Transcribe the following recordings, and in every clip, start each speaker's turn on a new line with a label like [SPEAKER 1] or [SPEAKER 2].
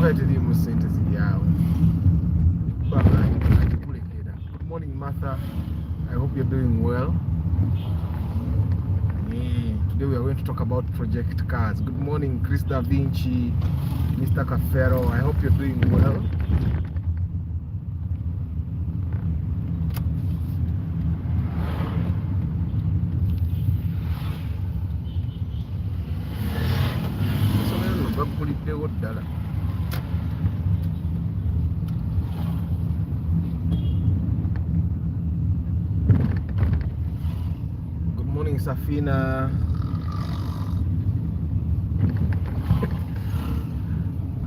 [SPEAKER 1] Good morning, Martha. I hope you're doing well. Today we are going to talk about project cars. Good morning, Chris Da Vinci, Mr. Cafero. I hope you're doing well. Good morning, Safina.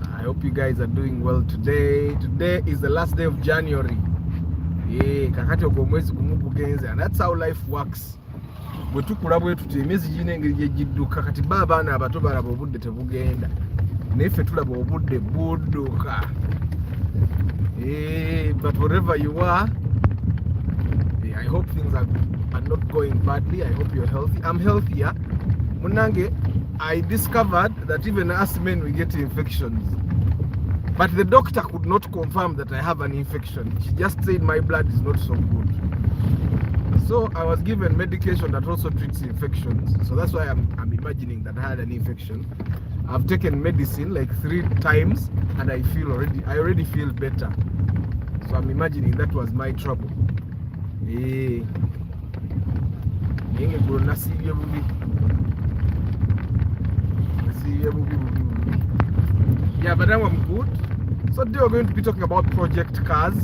[SPEAKER 1] I hope you guys are doing well today. Today is the last day of January. Kakati okomwezi kumubugenza, and that's how life works. Bwe tukula bwe tuti emyezi gino engeri gye gidduka, kati baana abato balaba obudde tebugenda, naife tulaba obudde budduka. But wherever you are, I hope things are not going badly. I hope you're healthy. I'm healthier. Munange, I discovered that even us men, we get infections. But the doctor could not confirm that I have an infection. She just said my blood is not so good. So I was given medication that also treats infections. So that's why I'm imagining that I had an infection. I've taken medicine like 3 times and I already feel better. So I'm imagining that was my trouble. Yeah, but now I'm good. So today we're going to be talking about project cars.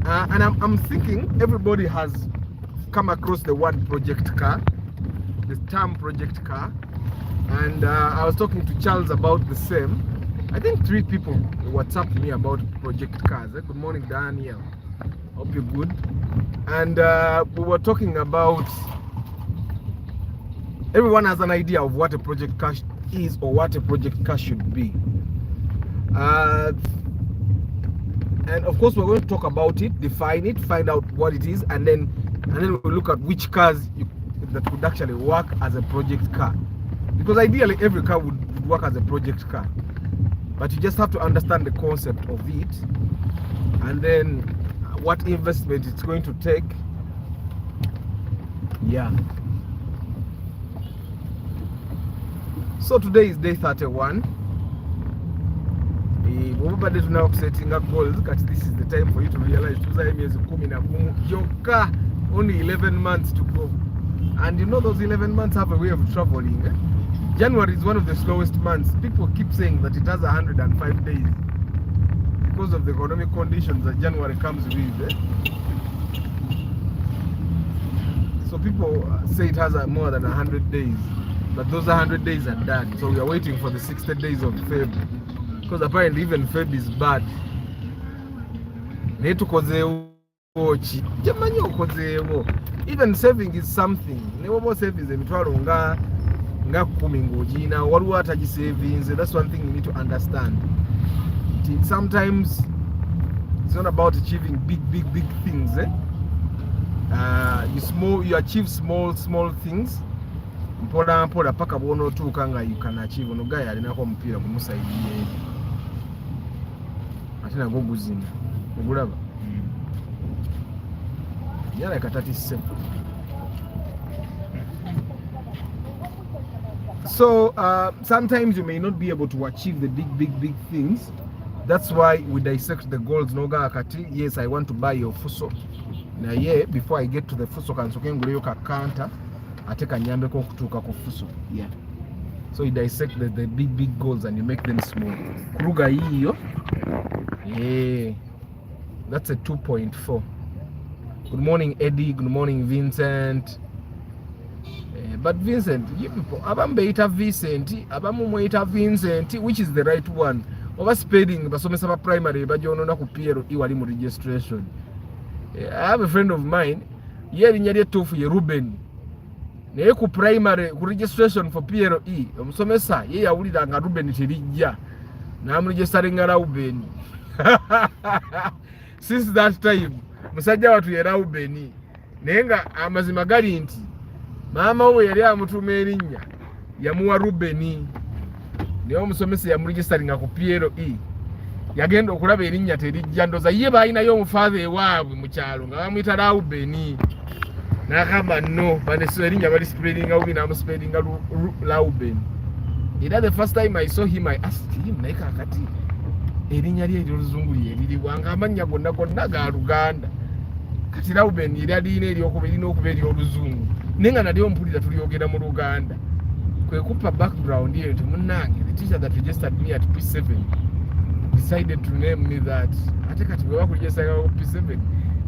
[SPEAKER 1] And I'm thinking everybody has come across the word project car, the term project car. And I was talking to Charles about the same. I think 3 people WhatsApped me about project cars. Good morning, Daniel. Hope you're good. And we were talking about, everyone has an idea of what a project car is or what a project car should be. And of course we're going to talk about it, define it, find out what it is, and then we'll look at which cars that would actually work as a project car. Because ideally every car would work as a project car, but you just have to understand the concept of it, and then what investment it's going to take. Yeah. So today is day 31. Now setting up goals, because this is the time for you to realize only 11 months to go. And you know those 11 months have a way of traveling. January is one of the slowest months. People keep saying that it has 105 days because of the economic conditions that January comes with. So people say it has more than 100 days, but those 100 days are done. So we are waiting for the 60 days of February. Because apparently even Feb is bad. Even saving is something. That's one thing you need to understand. Sometimes it's not about achieving big things. You achieve small things. Mpola paka bono tukanga you can achieve. Ono guy alinako mpira kumusaidia. Atina go guzina. Ogulaba. Yala katati simple. So sometimes you may not be able to achieve the big things. That's why we dissect the goals. Noga akati, yes, I want to buy your fuso. Na ye, before I get to the fuso kansoke nguleyo kakanta, ateka nyambe ko kutuka ku fuso. Yeah. So you dissect the big goals and you make them small. Kruga hiyo. Yeah. That's a 2.4. Good morning, Eddie. Good morning, Vincent. But Vincent, you people, abambeita Vincent, which is the right one? Over spelling, basomesa primary, bajono ku Piero iwali mu registration. I have a friend of mine, yeri nyali tofu ye Ruben. Naye ku primary ku registration for Piero omusomesa ye yawulira nga Ruben terijja. Na amregistaringa Ruben. Since that time, musajja watu ye Ruben. Naye nga amazima gali nti Mama we yali amutuma erinnya yamuwa Rubeni. naye omusomesa yamuregistaringa ku PLE yagenda okulaba erinnya terijja ndoza ye balinayo omufaatha ewaabwe mu kyalo nga bamuyita Laubeni n'agamba no baneso erinnya balispellinga bubi n'amuspellinga Laubeni. Era the first time I saw him I asked him naye kakati erinnya lye ery'oluzungu lyeririwa nga amannya gonna ga Luganda kati Laubeni yali alina erina okuba ery'oluzungu naye nga nalyo mpulira tulyogera mu Luganda. Kwe kuppa background ye nti munnange the teacher that registered me at P7 decided to name me that. Ate kati bwe bakuregistaringa ku P7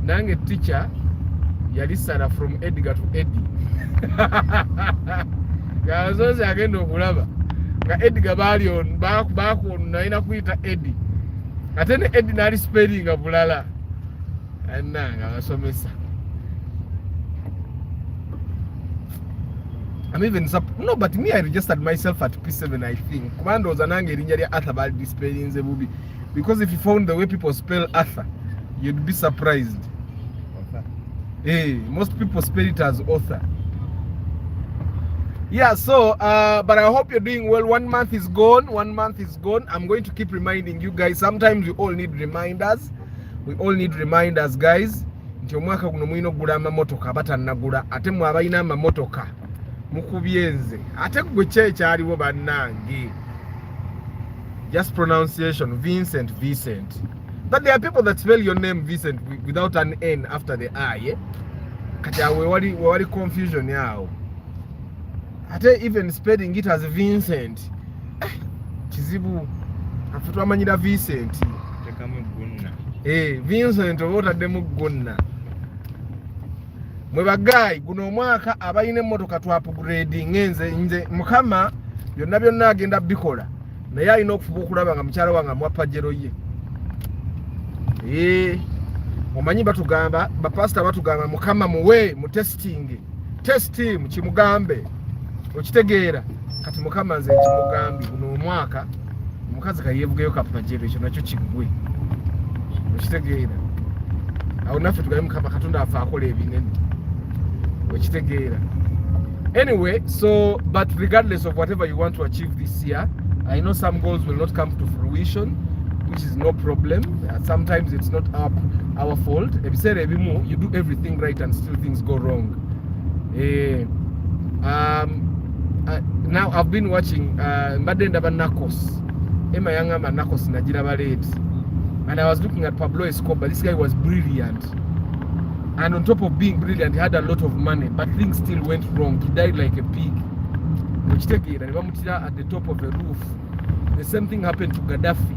[SPEAKER 1] nange teacher yali Sarah from Edgar to Eddie. Gazoze agenda okulaba nga Edgar nalina kuyita Eddie ate ne Eddie nali spellinga bulala annanga basomesa. I'm even no, but me I registered myself at P7 I think. Commando was nange erinnya lya Arthur bali dispellinze bubi because if you found the way people spell Arthur you'd be surprised. Most people spell it as author. Yeah, so but I hope you're doing well. 1 month is gone. I'm going to keep reminding you guys. Sometimes we all need reminders. Guys. Nti omwaka guno mulina okugula amamotoka abatannagula ate mwe abalina amamotoka mukubyenze ate gwe kyekyaliwo bannange. Just pronunciation Vincent. But there are people that spell your name Vincent without an N after the I. Kati awe wali confusion yao. Ate even spelling it as Vincent. Kizibu. Afutu amanyira Vincent.
[SPEAKER 2] Tekamu gonna.
[SPEAKER 1] Vincent obotadde gonna. Mwe bagayi guno omwaka abalina emmotoka twa upgrading nze mukama byonna agenda bikola. Naye alina okufuba okulaba nga mukyala wange amuwa pajero ye. Omanyi batugamba bapasita batugamba mukama muwe mu testing mukimugambe okitegeera kati mukama nze nkimugambi guno omwaka omukazi kayevugeyo kapajero ekyo nakyo kigwe okitegeera awo naffe tugaye mukama katonda afa akola ebinene okitegeera. Anyway, so but regardless of whatever you want to achieve this year, I know some goals will not come to fruition, which is no problem. Sometimes it's not our fault. You do everything right and still things go wrong. Now I've been watching Madenda Banakos, Emma Yanga Manakos Najira Ballet, and I was looking at Pablo Escobar. This guy was brilliant, and on top of being brilliant, he had a lot of money, but things still went wrong. He died like a pig. At the top of a roof. The same thing happened to Gaddafi.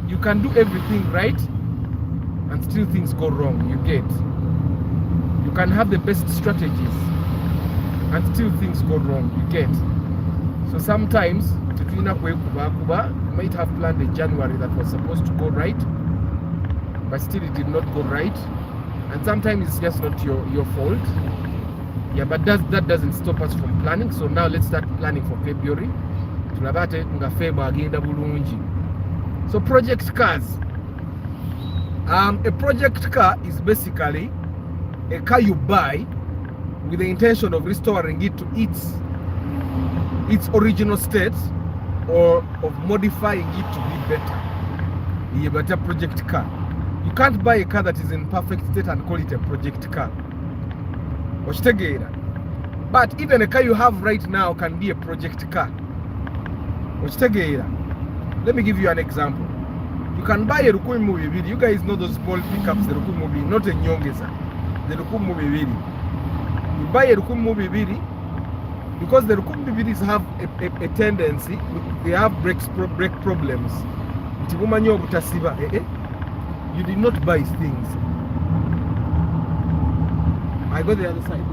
[SPEAKER 1] You can do everything right and still things go wrong. You get. You can have the best strategies and still things go wrong. You get. So sometimes you might have planned a January that was supposed to go right, but still it did not go right. And sometimes it's just not your fault. Yeah, but that doesn't stop us from planning. So now let's start planning for February. So project cars. A project car is basically a car you buy with the intention of restoring it to its original state or of modifying it to be better. Yeah, but a project car. You can't buy a car that is in perfect state and call it a project car. But even a car you have right now can be a project car. Let me give you an example. You can buy a Rukumi movie. You guys know those small pickups, the Rukumi movie, not a Nyongeza, the Rukumi movie. You buy a Rukumi movie because the Rukumi movies have a tendency, they have brake problems. You did not buy things. I go the other side.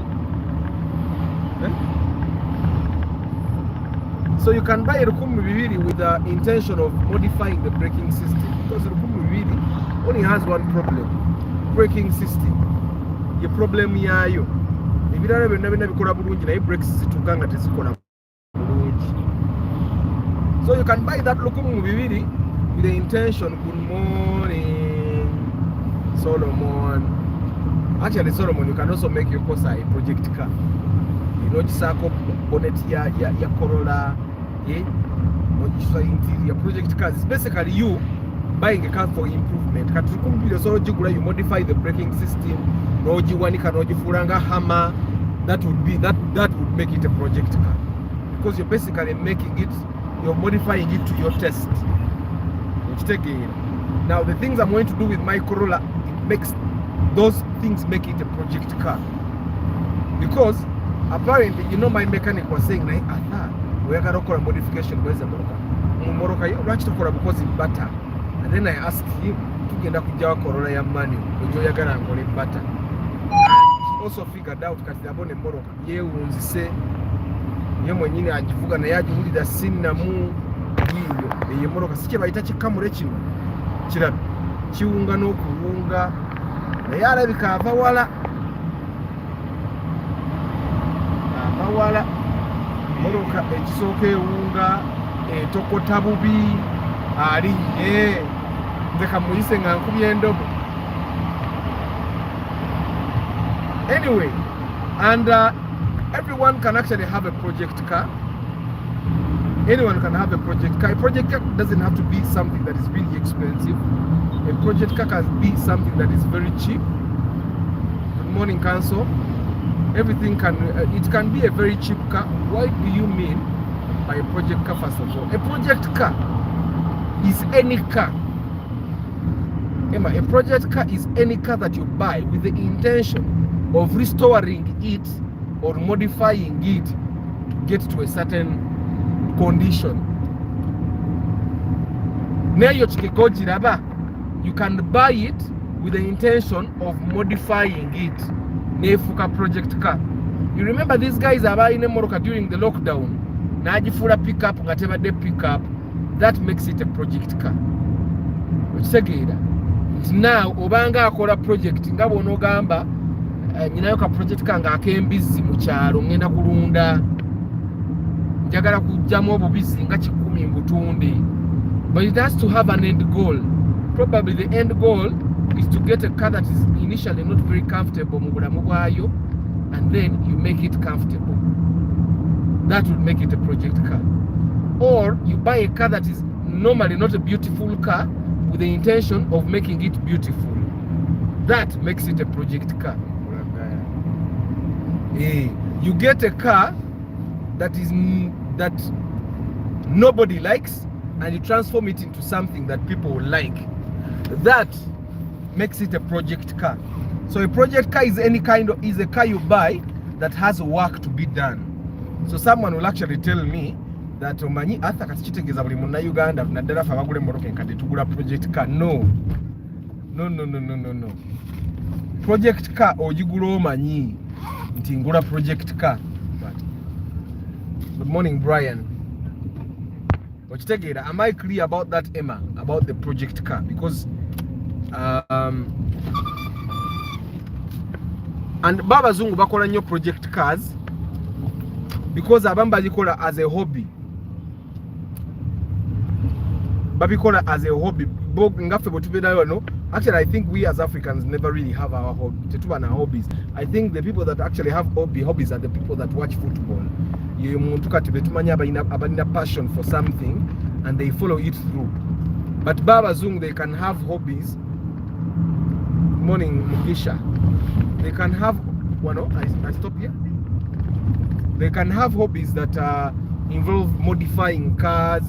[SPEAKER 1] So you can buy a Rukumi Bibiri with the intention of modifying the braking system, because Rukumi Bibiri only has one problem: braking system. Your problem yayo. Ebirala byonna byonna bikola bulungi naye brakes zitukanga tezikola bulungi. So you can buy that Rukumi Bibiri with the intention, good morning, Solomon. Actually, Solomon, you can also make your Corsa a project car. You know, Chisako bonnet ya Corolla, interior project cars is basically you buying a car for improvement. You modify the braking system, hammer. That would make it a project car, because you're basically making it, you're modifying it to your taste. Now the things I'm going to do with my Corolla, it makes those things make it a project car, because apparently, you know, my mechanic was saying, we are going to call a modification. Where's the Moroka? You ratched to because it's better. And then I asked him to get up with your Corolla manual, when you're going to call it better. He also figured out that the Abone Moroka, ye won't say, you mwenye ajivuga na yaji huli da sinna mu hiyo ye Moroka siche baitachi kamure kino kirabi kiwunga n'okuwunga naye alabika avawala Moroka ekisooka ewunga etokota bubi alinye nze kamuyise nga nkubye endobo. Anyway, and everyone can actually have a project car. Anyone can have a project car. A project car doesn't have to be something that is really expensive. A project car can be something that is very cheap. Good morning, Council. Everything can, it can be a very cheap car. What do you mean by a project car, first of all? A project car is any car. Emma, a project car is any car that you buy with the intention of restoring it or modifying it to get to a certain condition. You can buy it with the intention of modifying it. Nefuka project car. You remember these guys are buying a Moroka during the lockdown. Najifura pickup, whatever they pick up, that makes it a project car. Now, Obanga akola project ngabo onogamba nyinayo ka project kanga akembizi mu kyalo ngenda kulunda njagala kujjamu obubizi nga 10 mbutunde. But it has to have an end goal. Probably the end goal is to get a car that is initially not very comfortable mu bulamu bwayo, and then you make it comfortable. That would make it a project car. Or you buy a car that is normally not a beautiful car with the intention of making it beautiful. That makes it a project car. You get a car that nobody likes, and you transform it into something that people like. That makes it a project car. So a project car is a car you buy that has work to be done. So someone will actually tell me that omanyi atha katikitegeza buli munna Uganda naddala fa bagule Moroka enkadde tugula project car. No. Project car ogigula omanyi nti ngula project car. But good morning, Brian. Okitegeera, am I clear about that, Emma, about the project car? Because and baba zungu bakola nnyo project cars because abamu bagikola as a hobby. Babikola as a hobby. Actually, I think we as Africans never really have our hobbies. I think the people that actually have hobbies are the people that watch football. You passion for something and they follow it through. But Baba Zung, they can have hobbies. Morning, Mugisha. They can have I stop here. They can have hobbies that involve modifying cars.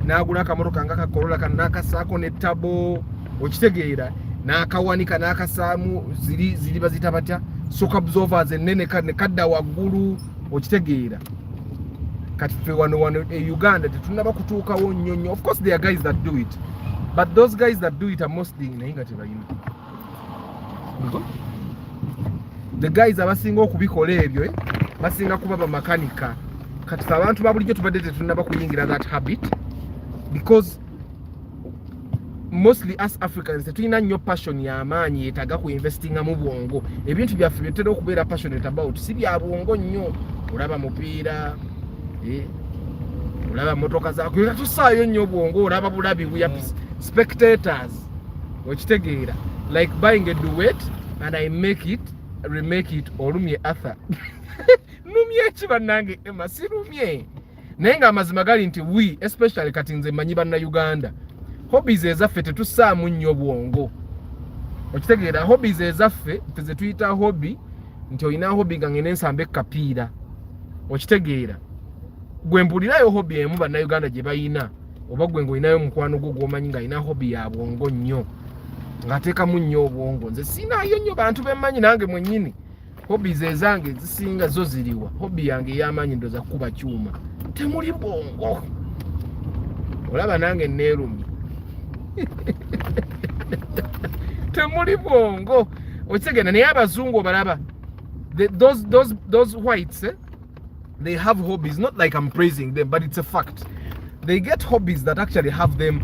[SPEAKER 1] Nagula kamoroka ngaka Corolla kanaka sako ne tabo okitegeera nakawanika nakasamu zili bazita batya shock absorbers enene kadda waggulu okitegeera kati fe wano Uganda tetunaba kutuukawo nnyonnyo. Of course there are guys that do it, but those guys that do it are mostly nainga tebayina. The guys abasinga okubikola ebyo basinga kuba bamakanika. Kati fe abantu babulijjo tubadde tetunaba kuyingira that habit, because mostly as Africans tetulina nnyo passion ya amaanyi yetaaga ku investinga mu bwongo. Ebintu byaffe byetera okubeera passionate about si bya bwongo nnyo. Olaba mupiira, olaba motoka zaako, tusaayo nnyo bwongo, olaba bulabi buya spectators. Okitegeera, like buying a duet and I remake it olumye Arthur. Numye ki bannange Emma, si lumye. naye nga amazima gali nti we especially kati nze manyi banna Uganda hobbies ezaffe tetussaamu nnyo bwongo okitegeera hobbies ezaffe ze tuyita hobby nti olina hobby nga ngene nsamba ekkapiira okitegeera gwe mpulirayo hobby emu bannayuganda gye bayina oba gwe ng'olinayo mukwano gwo gw'omanyi ng'alina hobby ya bwongo nnyo ng'ateekamu nnyo obwongo nze siinaayo nnyo bantu bemmanyi nange mwennyini hobbies ezange zisinga zo ziriwa hobby yange ey'amaanyi ndoza kuba kyuma temuli bwongo olaba nange neerumye temuli bwongo okitegeera naye abazungu obalaba those whites they have hobbies, not like I'm praising them, but it's a fact. They get hobbies that actually have them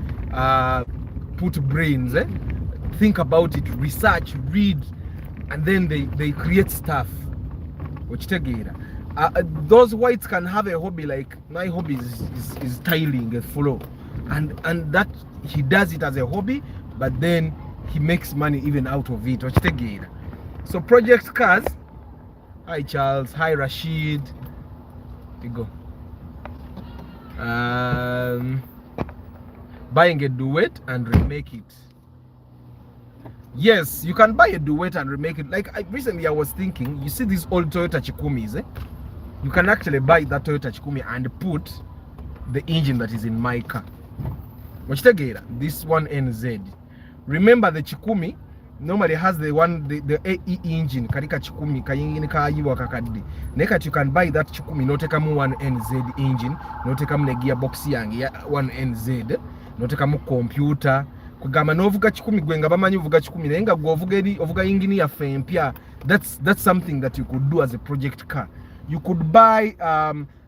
[SPEAKER 1] put brains, think about it, research, read, and then they create stuff. Those whites can have a hobby like my hobby is tiling a floor, and that he does it as a hobby, but then he makes money even out of it. So project cars. Hi Charles. Hi Rashid. Go. Buying a duet and remake it. Yes, you can buy a duet and remake it. Like recently I was thinking, you see these old Toyota Chikumis, you can actually buy that Toyota Chikumi and put the engine that is in my car. This one NZ. Remember the Chikumi normally has the AE engine karika Chikumi kayingini kayiwa kakadde. Nekat you can buy that Chikumi notekamu 1NZ engine, notekamu ne gearbox yange ya 1NZ, notekamu computer. Kugamba novuga Chikumi gwenga bamanyi uvuga Chikumi naye nga ovuga engine ya fempya. That's something that you could do as a project car. You could buy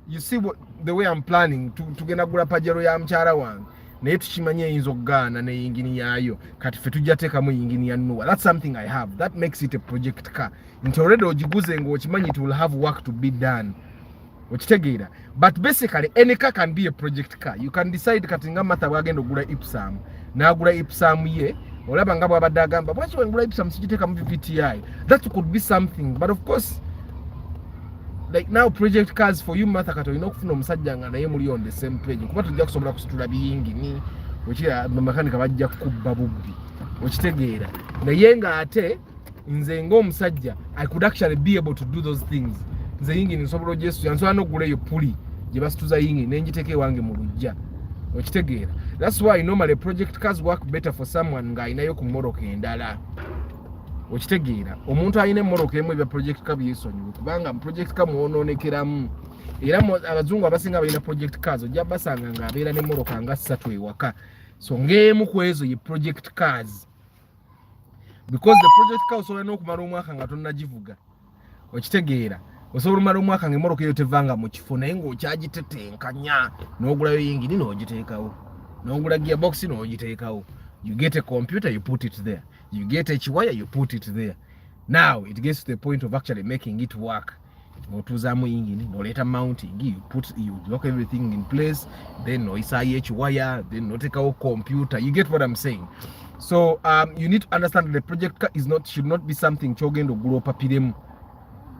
[SPEAKER 1] you see what the way I'm planning to genda gula Pajero ya mchara wange. Naye tukimanye eyinza okugaana ne yingini yaayo kati ffe tujja teekamu yingini ya Noah. That's something I have. That makes it a project car. Nti already ogiguze ng'okimanyi it will have work to be done. Okitegeera. But basically any car can be a project car. You can decide kati nga Martha bwagenda ogula Ipsam. N'agula Ipsam ye. Olaba nga bw'abadde agamba lwaki wengula Ipsam sigiteekamu VVTI. That could be something. But of course like now project cars for you Martha kati olina okufuna omusajja nga naye muli on the same page kuba tujja kusobola kusitula biyingini okira bamakanika bajja kubba bubbi okitegeera naye nga ate nze ng'omusajja I could actually be able to do those things. Nze yingini nsobola ogyesuya nsobola n'okugula eyo puli gye basituza yingini ne ngiteeka ewange mu lujja okitegeera. That's why normally project cars work better for someone ng'ayinayo ku mmoroka endala. Okitegeera omuntu alina emmoroka emu ebya project car byesonyiwe kubanga project car muwonoonekeramu era abazungu abasinga balina project cars ojja basanga ng'abeera n'emmoroka nga 3 ewaka. So ng'emu ku ezo ye project cars because the project car osobola n'okumala omwaka nga tonnagivuga okitegeera. Osobola omala omwaka ng'emmoroka eyo tevanga mu kifo naye ng'okyagitetenkanya n'ogulayo yingini n'ogiteekawo n'ogula gearbox n'ogiteekawo. You get a computer, you put it there. You get a wire, you put it there. Now it gets to the point of actually making it work. Notuzamu ingini, no later mounting. You lock everything in place. Then no IH wire. Then no take a computer. You get what I'm saying. So you need to understand that the project car should not be something chogen to grow papirem.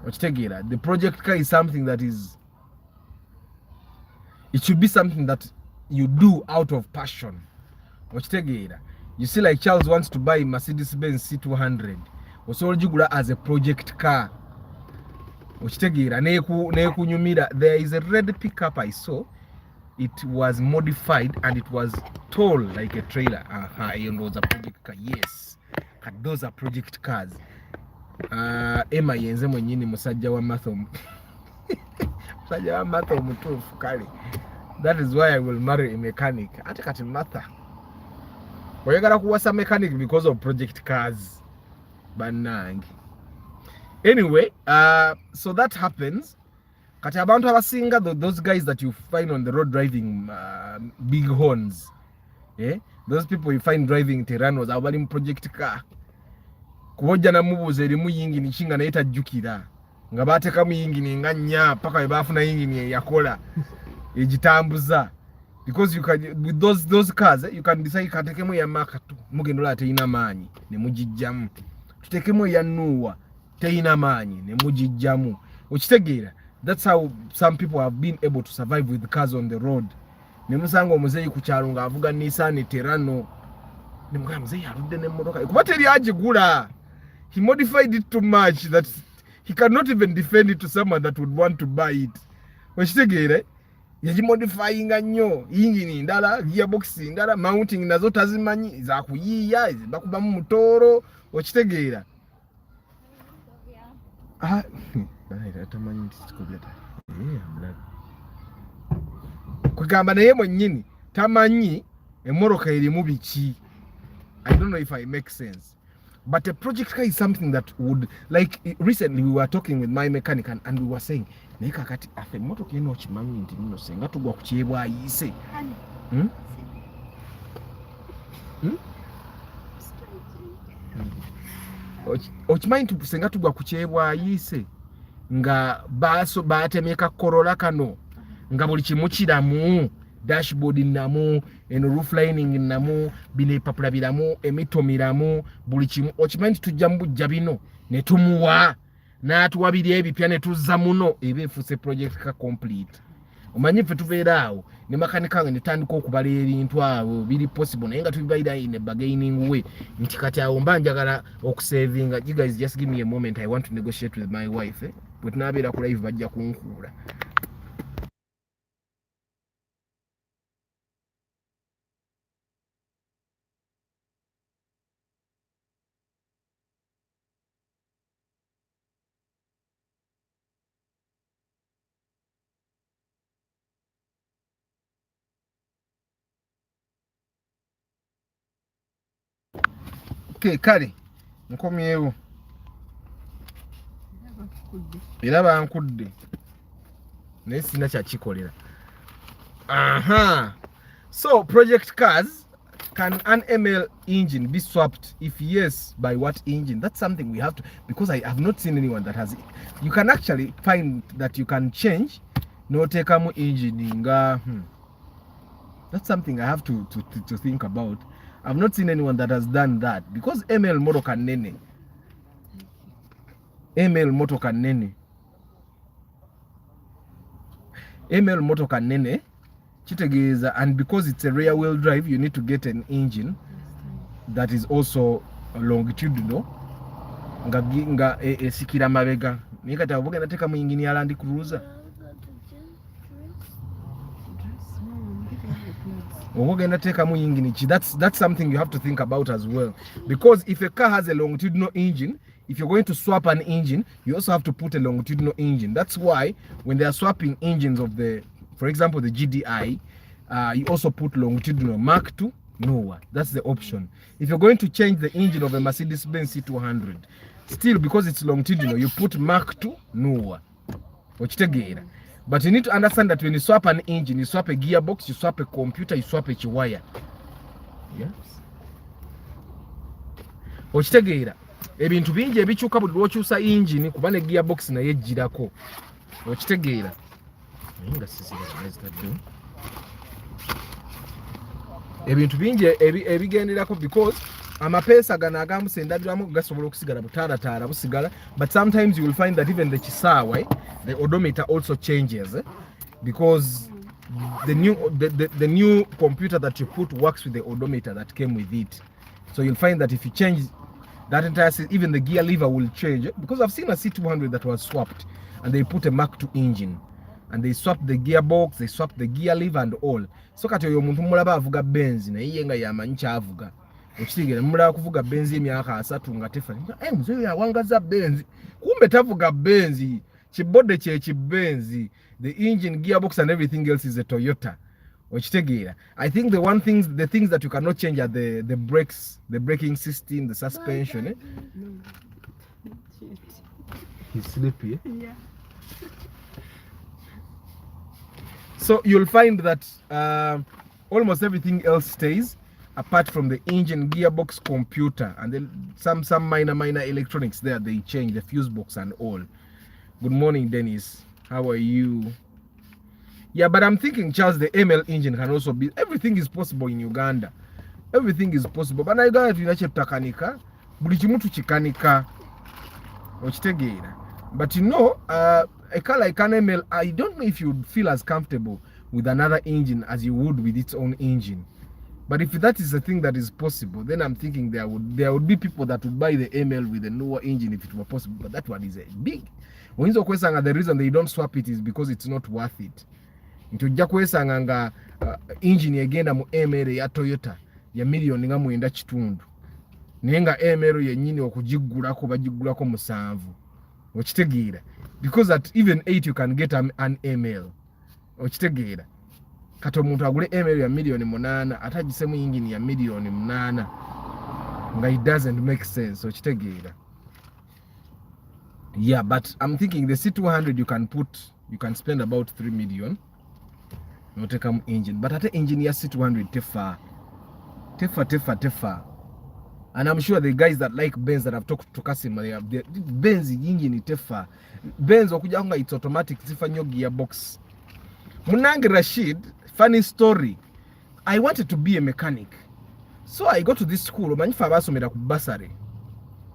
[SPEAKER 1] The project car is something that is. It should be something that you do out of passion. You see, like Charles wants to buy Mercedes-Benz C200. Osobola as a project car. There is a red pickup I saw. It was modified and it was tall like a trailer. And those are project car. Yes, those are project cars. Emma yenze mwenyini musajja wa Mathom. Musajja wa Mathom mutuufu kale. That is why I will marry a mechanic. Ate kati Martha. Oyagala kuwasa mechanic because of project cars. Banang. Anyway, so that happens. Kati abantu abasinga those guys that you find on the road driving big horns. Yeah? Those people you find driving Terranos abali mu project car. Kuwojja na mubuze erimu yingini kinga naye tajjukira. Nga baatekamu yingini nga nnya paka we baafuna yingini yakola. Ejitambuza. Because you can with those cars you can decide katekemo ya maka tu mugendola teina maanyi ne mujijjamu tutekemo ya Noah teina maanyi ne mujijjamu okitegeera That's how some people have been able to survive with cars on the road. Nemusanga omuzeyi ku kyalo nga avuga Nissan Terrano. Nemugamba muzeyi aludde n'emmotoka. Kuba teri agigula. He modified it too much that he cannot even defend it to someone that would want to buy it. Okitegeera? Yagimodifyinga nnyo. Engine ndala, gearbox ndala, mounting nazo tazimanyi za kuyiiya, bakubamu mutooro. Okitegeera? Tamanyi tikikobya ta. Kugamba naye mwennyini tamanyi emmoroka erimu biki. I don't know if I make sense. But a project car is something that would, like recently we were talking with my mechanic and we were saying, naye kakati afe emmotoka eno okimanyi nti nno senga tugwa ku kyebwa ayise. Okimanyi nti senga tugwa ku kyebwa ayise nga batemeka Corolla kano nga buli kimu kiramu, dashboard namu, eno roof lining namu, bino epapula biramu, emito miramu, buli kimu. Okimanyi nti tujja mu bujja bino ne tumuwa n'atuwa biri ebipya ne tuzza muno eba efuuse project ka complete. Omanyi ffe tubeera awo ne makanika nga ne tandika okubala ebintu awo biri possible naye nga tubibayira in a bargaining way nti kati awo mba njagala okusavinga. You guys just give me a moment, I want to negotiate with my wife. Bwe tunaabeera ku live bajja kunkuula. Okay, kale nkomyewo era bankudde naye sina kyakikolera. So project cars, can an ML engine be swapped? If yes, by what engine? That's something we have to, because I have not seen anyone that has it. You can actually find that you can change no tekamu engine nga that's something I have to think about. I've not seen anyone that has done that because ML moto kanene. ML moto kanene kitegeeza, and because it's a rear wheel drive you need to get an engine that is also longitudinal nga esikira mabega. Naye kati abo genda teka mu engine ya Land Cruiser. That's something you have to think about as well, because if a car has a longitudinal engine, if you're going to swap an engine, you also have to put a longitudinal engine. That's why when they are swapping engines of the, for example, the GDI, you also put longitudinal. Mark II, no, that's the option. If you're going to change the engine of a Mercedes-Benz C200, still because it's longitudinal, you put Mark II, no. But you need to understand that when you swap an engine, you swap a gearbox, you swap a computer, you swap a wire. Yes. Okitegeera ebintu bingi ebikyuka buli lw'okyusa engine kuba ne gearbox naye ejjirako. Okitegeera ebintu bingi ebigenderako, because amapeesa gano agamu sendabiramu gasobola okusigala butaala busigala, but sometimes you will find that even the kisaawe, the odometer also changes, because the new computer that you put works with the odometer that came with it. So you'll find that if you change that entire system, even the gear lever will change, because I've seen a C200 that was swapped and they put a Mark II engine and they swapped the gearbox, they swapped the gear lever and all. So kati oyo muntu mulaba avuga Benz naye ye nga yamanyi kyavuga. Okitegeera mulaba kuvuga Benz emyaka 3 nga tefani. Muzeeyo yawangaza Benz. Kumbe tavuga Benz. Kibode kye Benz. The engine, gearbox and everything else is a Toyota. Okitegeera. I think the things that you cannot change are the brakes, the braking system, the suspension. He's sleepy. Yeah. So you'll find that almost everything else stays apart from the engine, gearbox, computer, and then some minor electronics there. They change the fuse box and all. Good morning, Dennis. How are you? Yeah, but I'm thinking, Charles, the ML engine can also be. Everything is possible in Uganda. Everything is possible. But I got to takanika. Buli kimu tukikanika. Okitegeera. But you know, a car like an ML, I don't know if you'd feel as comfortable with another engine as you would with its own engine. But if that is a thing that is possible, then I'm thinking there would be people that would buy the ML with a newer engine if it were possible. But that one is a big. When you question, the reason they don't swap it is because it's not worth it. Ntujja kwesanga nga engine egenda mu ML ya Toyota ya million nga mwenda kitundu. Naye nga ML yennyini okugiggulako bagiggulako 7. Okitegeera. Because at even 8 you can get an ML. Okitegeera. Kati omuntu agule ML ya million 8 atagisemu engine ya million 8 nga it doesn't make sense. Okitegeera. Yeah, but I'm thinking the C200 you can spend about 3 million. Not take an engine, but at the engine ya C200 tefa. And I'm sure the guys that like Benz that have talked to Kasim, they have the Benz engine tefa. Benz okuja nga it's automatic sifanyo gearbox. Munange Rashid, funny story. I wanted to be a mechanic. So I go to this school, manyifa abasomera ku basare.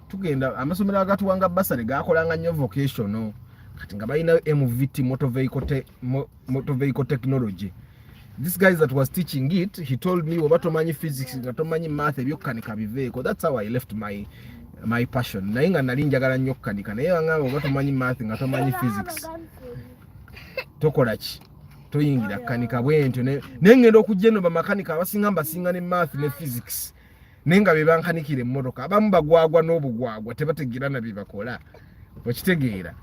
[SPEAKER 1] Tugenda amasomero agatuwanga basare gakolanga nnyo vocational. Kati nga balina MVT motor vehicle technology. This guy that was teaching it, he told me obatomanyi physics ngatomanyi math ebyokanika biveeko. That's how I left my passion. Naye nga nali njagala nnyo kukanika naye nga obatomanyi math ngatomanyi physics. Tokola ki? Toyingira kanika bwentyo naye ngenda okujja eno bamakanika abasinga mbasinga ne math ne physics. Nenga be bankanikira emmotoka abamu bagwagwa n'obugwagwa tebategeera bye bakola. Okitegeera.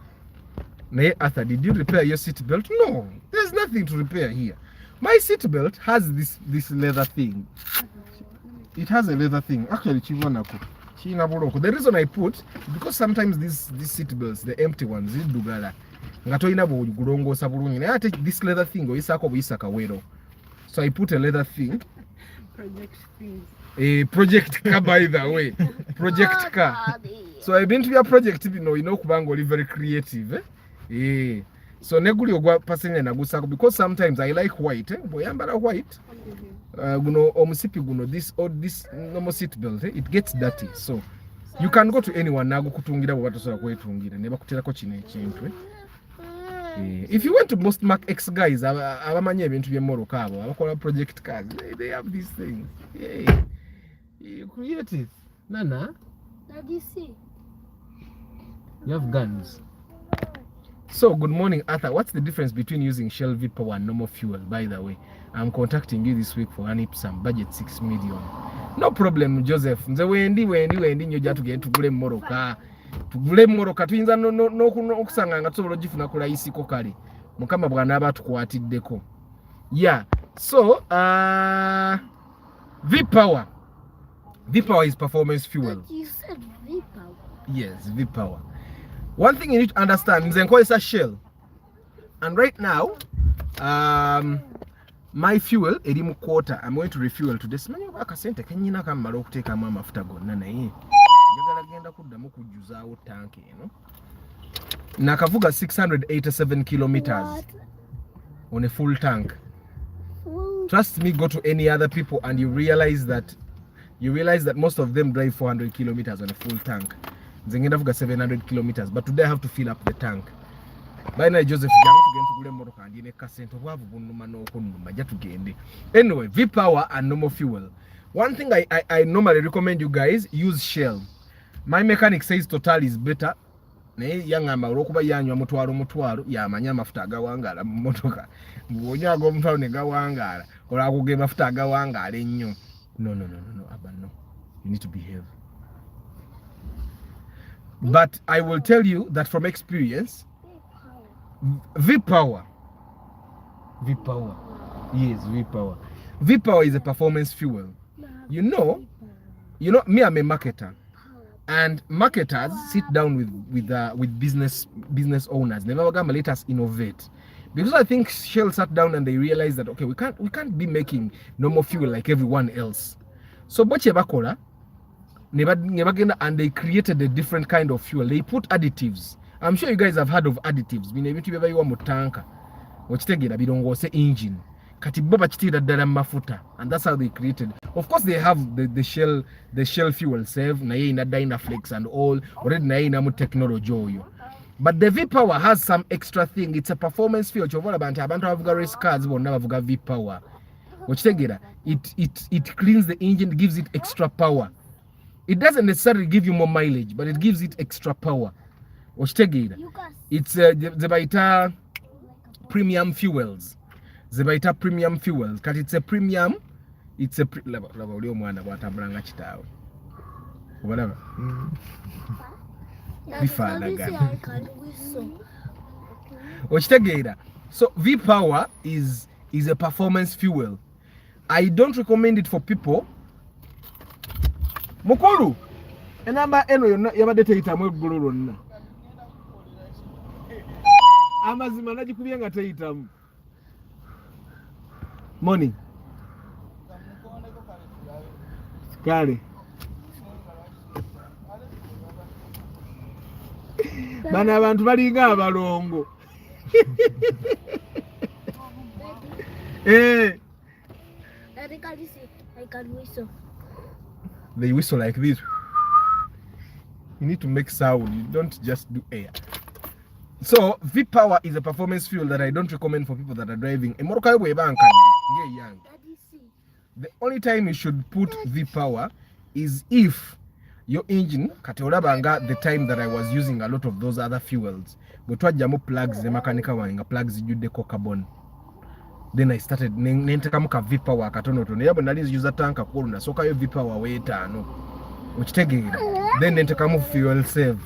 [SPEAKER 1] Naye Arthur, did you repair your seat belt? No, there's nothing to repair here. My seat belt has this leather thing. It has a leather thing. Actually, the reason I put, because sometimes these seat belts, the empty ones, I take this leather thing, so I put a leather thing. A project car, by the way. Project car. So I've been to your project, Kubango, very creative. Yeah. So neguli ogwa pasenge na gusako because sometimes I like white. Boyambara white. Guno omusipi guno this normal seat belt. It gets dirty. So you can go to anyone nago kutungira bwo batosobola kwetungira ne bakuterako kino ekintu. If you went to most Mark X guys abamanye ebintu by'emmoroka abo abakola project cars, they have these things. Yeah. You create it. Nana?
[SPEAKER 2] Daddy, see.
[SPEAKER 1] You have guns. So, good morning, Arthur. What's the difference between using Shell V-Power and normal fuel, by the way? I'm contacting you this week for an IPSAM, budget 6 million. No problem, Joseph. Nze wendi nyoja tugule mmoroka. Tugule mmoroka tuyinza n'okusanga nga tusobola ogifuna ku layisiko kale. Mukama bw'anaaba atukwatiddeko. Yeah. So, V-Power. V-Power is performance fuel.
[SPEAKER 2] But you said V-Power.
[SPEAKER 1] Yes, V-Power. One thing you need to understand is a Shell. And right now, my fuel, edimu quarter, I'm going to refuel today. Simanyi akasente kenyina kamala okuteeka mu amafuta gonna naye. Njagala genda kuddamu kujjuzaawo tanki eno. Nakavuga 687 kilometers on a full tank. Trust me, go to any other people and you realize that most of them drive 400 kilometers on a full tank. Zengenda vuga 700 kilometers, but today I have to fill up the tank. By now, Joseph, anyway, V-Power and normal fuel. One thing I normally recommend you guys, use Shell. My mechanic says Total is better. Yangamba olokuba yanywa mutwalo yamanya amafuta agawangala mu motoka. Bwonyaga omutwalo ne gawangala olakuge amafuta agawangala ennyo. No, Abba, no. You need to behave. But I will tell you that from experience, V-Power. Yes, V-Power. V-Power is a performance fuel. You know, me, I'm a marketer. And marketers sit down with business owners. They never let us innovate. Because I think Shell sat down and they realized that, okay, we can't be making normal fuel like everyone else. So boche bakola, and they created a different kind of fuel. They put additives. I'm sure you guys have heard of additives. Engine. And that's how they created. Of course, they have the Shell fuel save, Dynaflex and all. Already technology. But the V-Power has some extra thing. It's a performance field. Abantu abavuga race cars bonna bavuga V-Power. It cleans the engine, gives it extra power. It doesn't necessarily give you more mileage, but it gives it extra power. It's the premium fuels. Premium fuels. Because it's a premium. It's a whatever. So V-Power is a performance fuel. I don't recommend it for people. Mukuru enamba eno yonna yabadde teyitamu eggulu lonna amazima nagikubye nga teyitamu. Morning kale bana abantu balinga abalongo.
[SPEAKER 2] I can whistle.
[SPEAKER 1] They whistle like this. You need to make sound. You don't just do air. So V-Power is a performance fuel that I don't recommend for people that are driving. The only time you should put V-Power is if your engine kateolabanga the time that I was using a lot of those other fuels. But what plugs the mechanical wanga plugs you de carbon. Then I started nentekamuka V-Power katono tono yabo nali user tank akuluna soka yo V-Power wetaano ukitegera then nentekamu fuel save.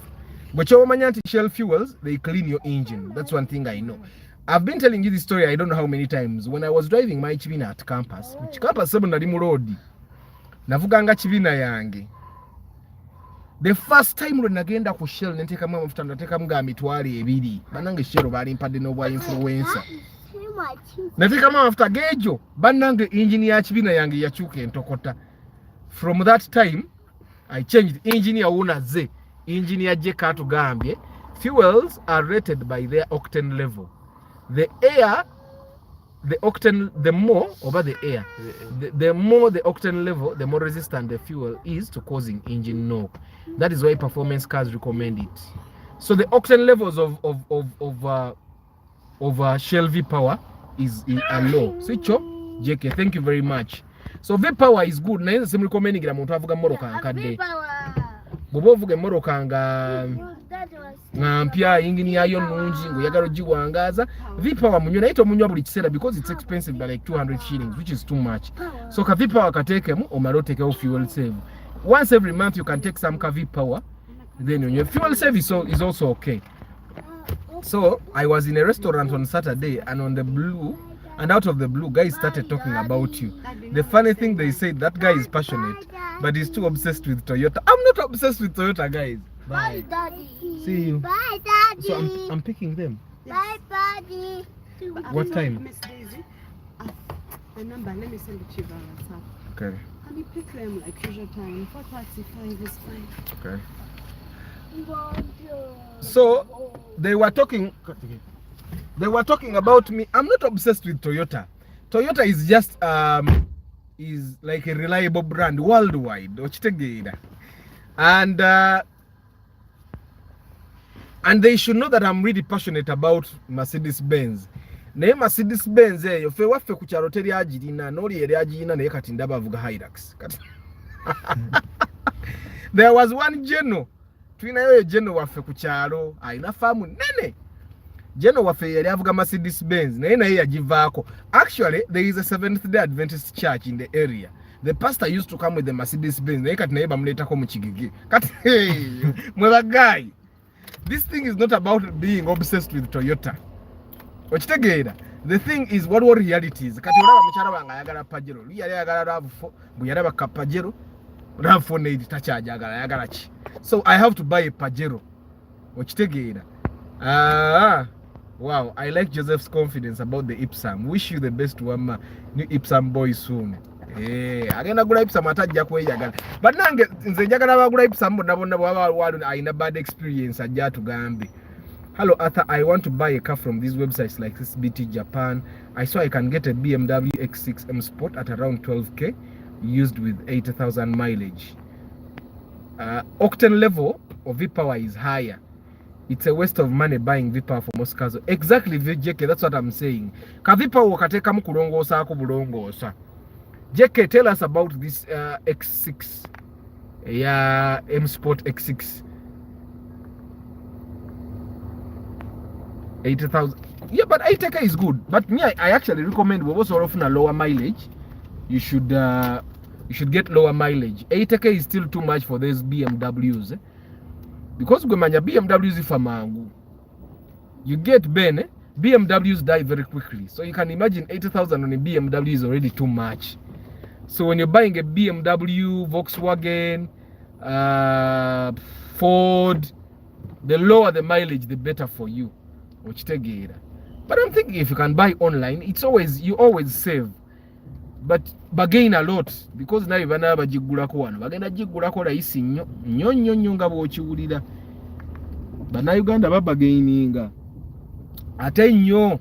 [SPEAKER 1] But you manyanti shell fuels, they clean your engine. That's one thing I know. I've been telling you this story I don't know how many times. When I was driving my Chibina at campus, which campus 7 nali mu road navuganga Chibina yange. The first time when nagenda ku shell nentekamu amafuta natekamu ga mitwali ebiri banange shell bali mpade no bwa influencer. Natekamu amafuta gejo banange engine ya Chibina yange yachuka entokota. From that time I changed engineer una ze engineer je katugambye fuels are rated by their octane level. The air, the octane, the more over the air, the more the octane level, the more resistant the fuel is to causing engine knock. That is why performance cars recommend it. So the octane levels of Shell V-Power are low. Switch off, JK. Thank you very much. So V-Power is good. Na hizo simu recommending la muntu avuga moro kankade. Bobo vuga moro kanga mpya ingini yayo nungi ngo yagalo jiwangaza. V-Power munyo naito munyo buli kisera because it's expensive by like 200 shillings, which is too much. So ka V-Power katekemu omalo take fuel save. Once every month you can take some ka V-Power, then your fuel save is also okay. So I was in a restaurant on Saturday and on the blue, and out of the blue, guys started talking about you. The funny thing, they said that guy is passionate, but he's too obsessed with Toyota. I'm not obsessed with Toyota, guys. Bye, Daddy. See you. Bye, Daddy. So I'm picking them. Bye, Daddy. What time?
[SPEAKER 3] Miss Daisy, the number, let me send it to you via WhatsApp.
[SPEAKER 1] Okay.
[SPEAKER 3] Can you pick them like usual time? 4:35 is fine.
[SPEAKER 1] Okay. So they were talking about me. I'm not obsessed with Toyota. Toyota is just is like a reliable brand worldwide. And they should know that I'm really passionate about Mercedes-Benz. Naye Mercedes-Benz eyo fe waffe ku kyalo teri agirina n'oli eri agirina naye kati ndaba avuga Hilux. There was one Geno. Twinayo Geno waffe ku kyalo alina faamu nene. Geno waffe yali avuga Mercedes-Benz naye yagivaako. Actually there is a Seventh-day Adventist church in the area. The pastor used to come with the Mercedes-Benz naye kati naye bamuleetako mu kigigi. Kati mwe guy. This thing is not about being obsessed with Toyota. The thing is what reality is. Kati olaba mukyala wange ayagala Pajero. Yali ayagala RAV4, bwe yalaba ka Pajero. RAV4 ne tachaaja ayagala ki. So I have to buy a Pajero. Wow, I like Joseph's confidence about the Ipsam. Wish you the best one, new Ipsam boy soon. Agenda gula Ipsam atajja kweyagala. But nange nze njagala bagula Ipsam bonna baba ayina bad experience ajja tugambe. Hello Arthur, I want to buy a car from these websites like this BT Japan. I saw I can get a BMW X6 M Sport at around 12k used with 80,000 mileage. Octane level of V-Power is higher. it's a waste of money buying V-Power for most cars. Exactly, JK, that's what I'm saying. Ka V-Power wakateka mukulongosa ako bulongosa. JK, tell us about this X6. Yeah, M Sport X6. 80,000. Yeah, but I-Teka is good. But me, I actually recommend we also often a lower mileage. You should get lower mileage. I-Teka is still too much for these BMWs. Because BMWs if mangu. You get Ben, BMWs die very quickly. So you can imagine 80,000 on a BMW is already too much. So when you're buying a BMW, Volkswagen, Ford, the lower the mileage, the better for you. But I'm thinking if you can buy online, you always save. But gain a lot because now even aba jigulako wano bagenda jigulako raisi nnyo nga bw'okiwulira. Bana Uganda babagaininga ate nnyo.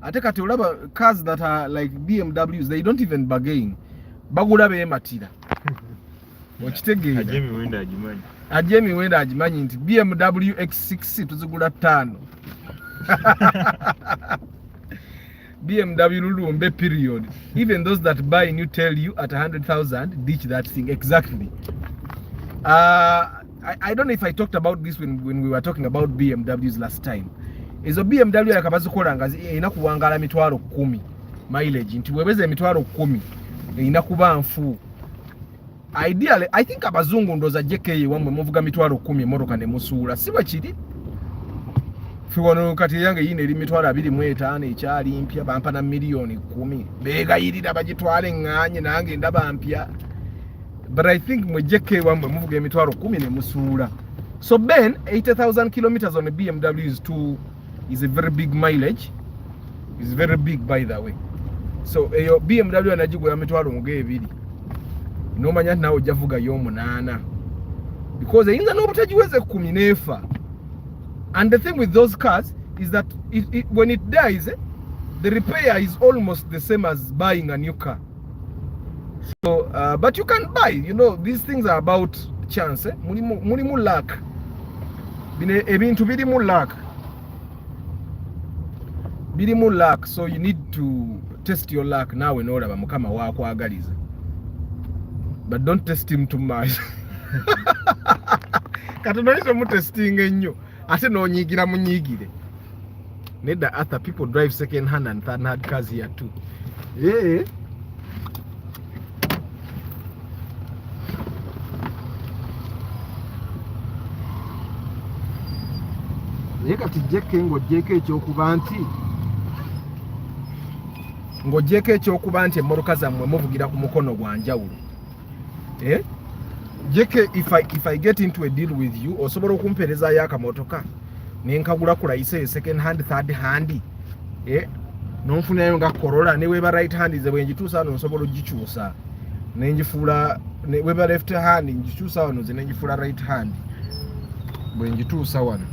[SPEAKER 1] Ate kati olaba cars that are like BMWs, they don't even bargain. Bagula beematira. Okitegeera. Ajemi wenda agimanyi nti BMW X6 tuzigula 5. BMW Lulumbe period. Even those that buy new tell you at 100,000 ditch that thing. Exactly. I don't know if I talked about this when we were talking about BMWs last time. Izo BMW yakabazukola nga inakuwangala mitwalo 10 mileage nti webeze mitwalo 10 inakuba nfu. Ideally I think abazungu ndoza JK wamwe muvuga mitwalo 10 emotoka ne musula siba kiri. Fiwano kati yange yine eri mitwalo 25 ekyali mpya bampa na milioni 10 bega yirira bagitwale nganye nange ndaba mpya. But I think mwe JK wamwe muvuga emitwalo 10 ne musula. So Ben 80,000 kilometers on a BMW is a very big mileage. It's very big by the way. So your BMW anajigwa mitwalo muge 2. Nomanya nawo javuga y'omunana. Because inza n'obutajiweze kuminefa. And the thing with those cars is that when it dies, the repair is almost the same as buying a new car. So, but you can buy, these things are about chance. Mulimu luck. Ebintu birimu luck. Birimu luck. So you need to test your luck now in order to mukama wako agaliza. But don't test him too much. Katunoiso mu testing ennyo. Ate no nyigira munyigire. Neda other people drive second hand and third hand cars here too. Yeah. Kati JK ngo JK ekyokuba nti emmoloka zammwe muvugira ku mukono gwa njawulo. JK, if I get into a deal with you, osobola okumpereza yakamotoka nenkagula kulayise second hand third hand nonfunayo nga Corolla ne weba right hand ze bwenjituusa no nsobola ogikyusa nenjifuula ne weba left hand njikyusa wano ze nenjifuula right hand bwenjituusa wano.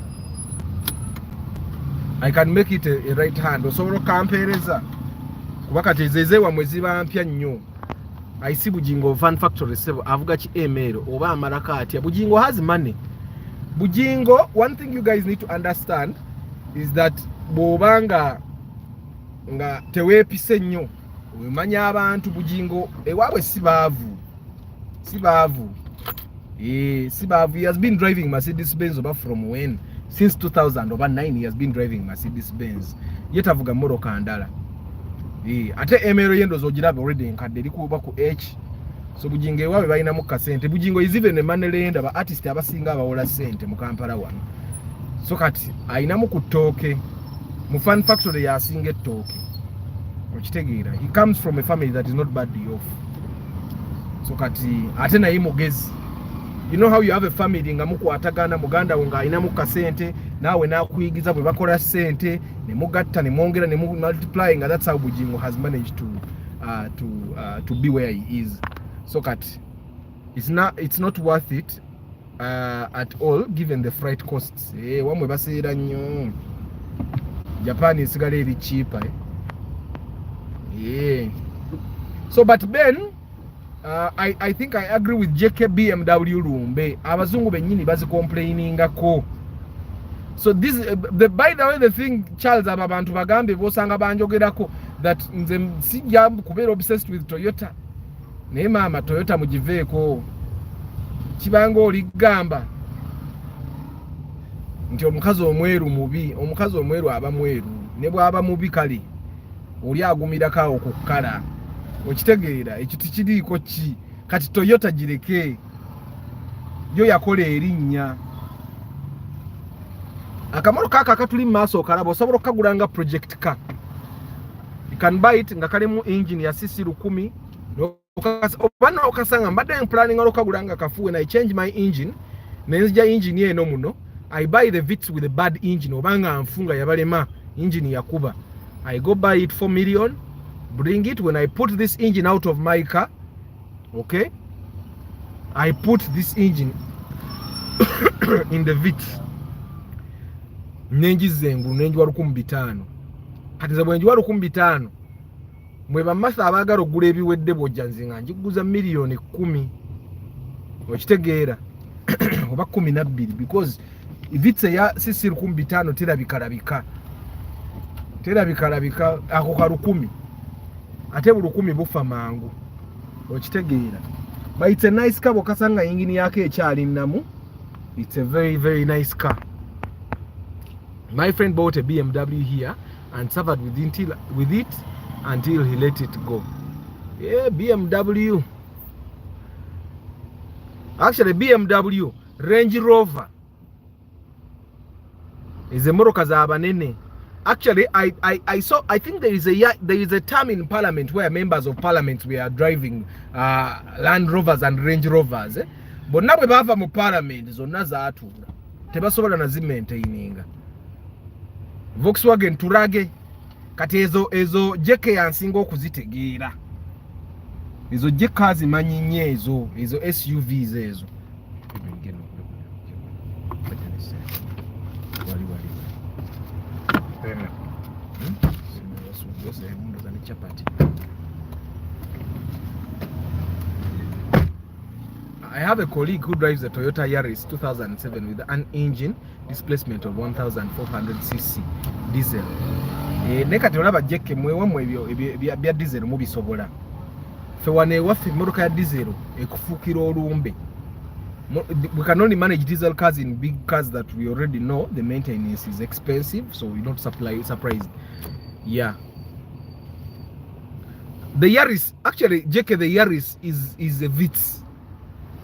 [SPEAKER 1] I can make it a right hand. Osobola kampereza kuba kati zeze wamwe ziba mpya nnyo. I see Bujingo Van Factory sebo avuga ki email oba amalaka atya. Bujingo has money. Bujingo, one thing you guys need to understand is that bobanga nga teweepise nnyo omanya abantu Bujingo ewaabwe sibavu. Sibavu. He has been driving Mercedes Benz over from when? Since 2009 he has been driving Mercedes Benz. Yet avuga moroka ndala. Ate emero yendo zogirabe already nkadde likuba ku H. So Bujingo wawe balina mu kasente. Bujingo is even a manelenda ba artist abasinga abawola sente mu Kampala wano. So kati ayina mu kutoke mu Fan Factory yasinga ettooke. Okitegeera. He comes from a family that is not badly off. So kati ate naye mugezi. You know how you have a family nga mukwatagana muganda nga alina mu kasente nawe nakuyigiza bwe bakola sente ne mugatta ne mwongera ne multiplying. That's how Bujingo has managed to be where he is. So kati it's not worth it at all given the freight costs. Wamwe baseera nnyo. Japan isigala eri cheaper. So but Ben, I think I agree with JK BMW Lumbe. Abazungu benyini bazi complaining ako. So this by the way, the thing Charles abantu bagambe bosanga banjogerako that nze sijja kubeera obsessed with Toyota. Naye maama Toyota mugiveeko. Kibanga oligamba nti omukazi omweru mubi, omukazi omweru aba mweru, ne bw'aba mubi kale oli agumirako awo ku kkala. Okitegeera ekyo tikiriiko ki kati Toyota gireke yo yakola erinnya. Akamaro kaka katuli mu maaso okalaba osobola okukagula nga project car. You can buy it nga kalimu engine ya cc 1000 obana okasanga mbadde planning okukagula nga kafu. When I change my engine nenzija engine eno muno, I buy the Vitz with a bad engine obanga nfunga yabalema engine yakuba. I go buy it 4 million, bring it. When I put this engine out of my car, okay, I put this engine in the Vitz. Nenjizengu nenjwa 1500. Kati za bwenjwa 1500 mwe bamasa abagalo gula ebiwedde bojja nzinga njiguza milioni 10. Okitegeera oba 12 because Vitz ya cc 1500 terabika ako ka 10 ate buli 10 bufa mangu. Okitegeera but it's a nice car bokasanga engine yake ekyali namu. It's a very very nice car. My friend bought a BMW here and suffered with it until he let it go. Yeah, BMW. Actually, BMW, Range Rover is a Morokazabanene. Actually, I think there is a term in Parliament where members of Parliament were driving Land Rovers and Range Rovers. But now we have a Parliament zonna zaatura. Tebasobola na zimaintaininga. Volkswagen turage kati ezo jeke yansinga okuzitegeera. Ezo jeka zimanyinye ezo SUVs ezo. I have a colleague who drives a Toyota Yaris 2007 with an engine displacement of 1400cc diesel. Nekati olaba jeke mwewamwe ebyo diesel mubisobola. Fe wane waffe motoka ya diesel ekufukira olumbe. We can only manage diesel cars in big cars that we already know the maintenance is expensive, so we don't surprised. Yeah. The Yaris, actually, JK, the Yaris is a Vitz.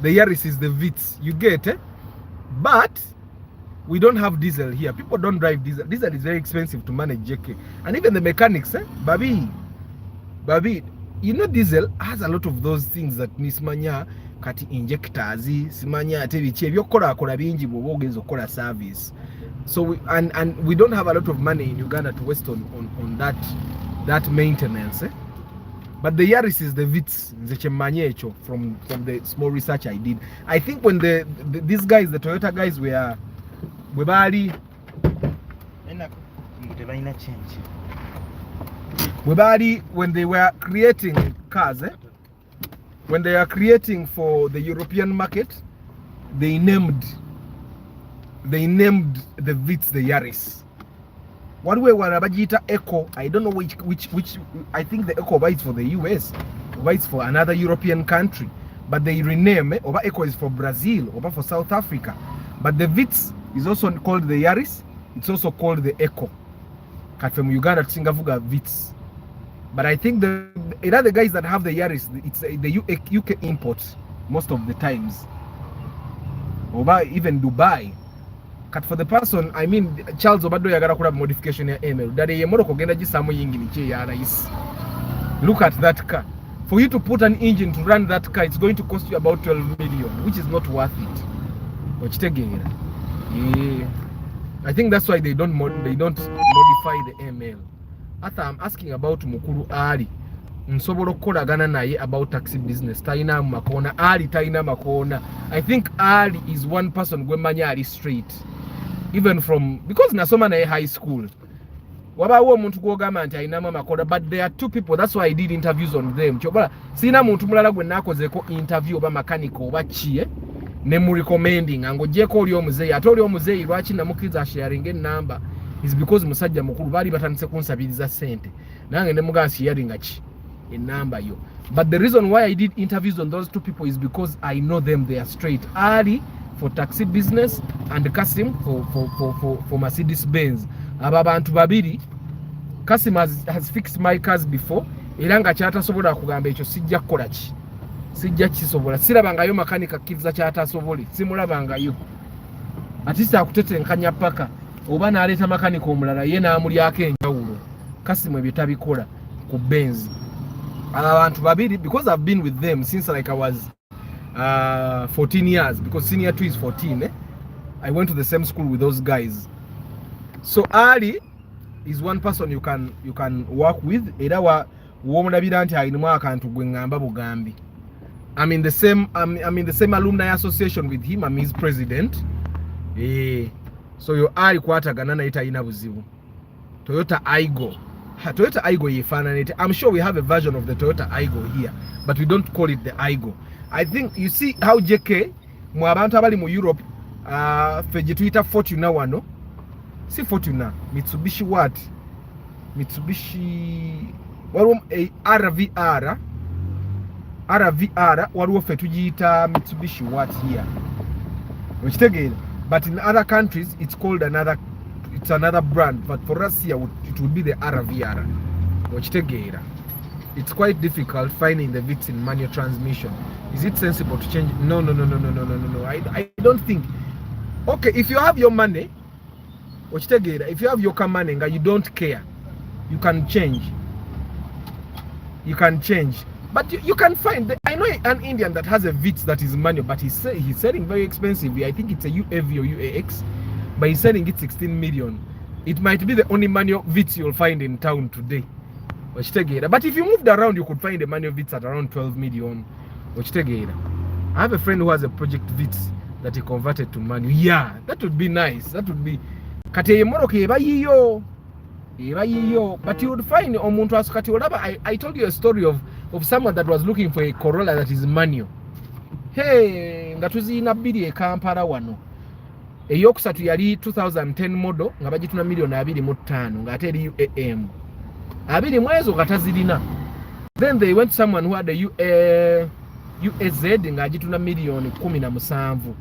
[SPEAKER 1] The Yaris is the Vitz. You get it? But we don't have diesel here. People don't drive diesel. Diesel is very expensive to manage, JK. And even the mechanics, Babi, you know, diesel has a lot of those things that nismanya kati injectors, simanya tebiche byokola kola bingi bwogezo kola service. So we don't have a lot of money in Uganda to waste on that maintenance. But the Yaris is the Vitz, from the small research I did. I think when these guys, the Toyota guys, were Webali, when they were creating cars, when they are creating for the European market, they named the Vitz the Yaris. What way Warabajita Echo? I don't know which I think the Echo bites for the US, bites for another European country, but they rename Oba Echo is for Brazil, Oba for South Africa. But the Vitz is also called the Yaris. It's also called the Echo. Cut from Uganda to Singapore Vitz. But I think the other guys that have the Yaris, it's the UK imports most of the times. Oba even Dubai. Cut for the person, I mean, Charles Obado yagara kula modification ya email. Dade ye moro kogenda jisamu yingi niche ya rais. Look at that car. For you to put an engine to run that car, it's going to cost you about 12 million, which is not worth it. Yeah. I think that's why they don't modify the email. After I'm asking about Mukuru Ali, nsobola kukolagana naye about taxi business. Taina makona Ali, taina makona. I think Ali is one person gwe manya Ali straight. Even from, because nasoma na high school, wabawo muntu gwogamba nti ayina makola, but there are two people, that's why I did interviews on them. Chobola sina muntu mulala gwe nakozeko interview oba mechanical oba chi ne mu recommending ngo jeko oli omuzeyi ate oli omuzeyi lwaki namukiza sharing enamba is because musajja mukulu bali batandise kunsabiriza sente nange ne muga sharing chi enamba yo. But the reason why I did interviews on those two people is because I know them. They are straight. Ali for taxi business and Kasim for Mercedes Benz. Aba bantu babiri, Kasim has fixed my cars before. Era nga kyatasobola kugamba ekyo sijja kukola ki. Sijja kisobola. Sirabangayo makanika kiza kyatasobole. Simulabangayo. Atisa akutetenkanya paka. Oba naleta makanika omulala ye namulyako enjawulo. Kasim ebitabikola ku Benz. Abantu babiri, because I've been with them since like I was 14 years, because senior 2 is 14. I went to the same school with those guys. So Ali is one person you can work with. Era wa womulabira nti ayinmu akantu gwe ngamba bugambi. I'm in the same alumni association with him. I'm his president. So yo Ali kwatagana na itayina buzibu. Toyota Aygo. Toyota Aygo yefananite. I'm sure we have a version of the Toyota Aygo here, but we don't call it the Aygo. I think you see how JK mu abantu abali mu Europe feje tuita Fortuna wano. Si Fortuna, Mitsubishi what? Mitsubishi waliwo RVR waliwo fe tujiita Mitsubishi what here. Okitegeera, but in other countries it's called another brand, but for us here it would be the RVR. Okitegeera. It's quite difficult finding the VIX in manual transmission. Is it sensible to change? No. I don't think. Okay, if you have your money, if you have your money and you don't care, you can change. But you can find. I know an Indian that has a VIX that is manual, but he's selling very expensively. I think it's a UAV or UAX, but he's selling it 16 million. It might be the only manual VIX you'll find in town today. But if you moved around, you could find a manual VIX at around 12 million. I have a friend who has a project VIX that he converted to manual. Yeah, that would be nice. That would be. But you would find I told you a story of someone that was looking for a Corolla that is manual. Hey, that was in a bidi Kampala wano. A yokusatu yali 2010 model nga bagituna million 25 nga ate eri UAM. Abiri mwezo katazirina. Then they went to someone who had a UAZ nga agituna million 17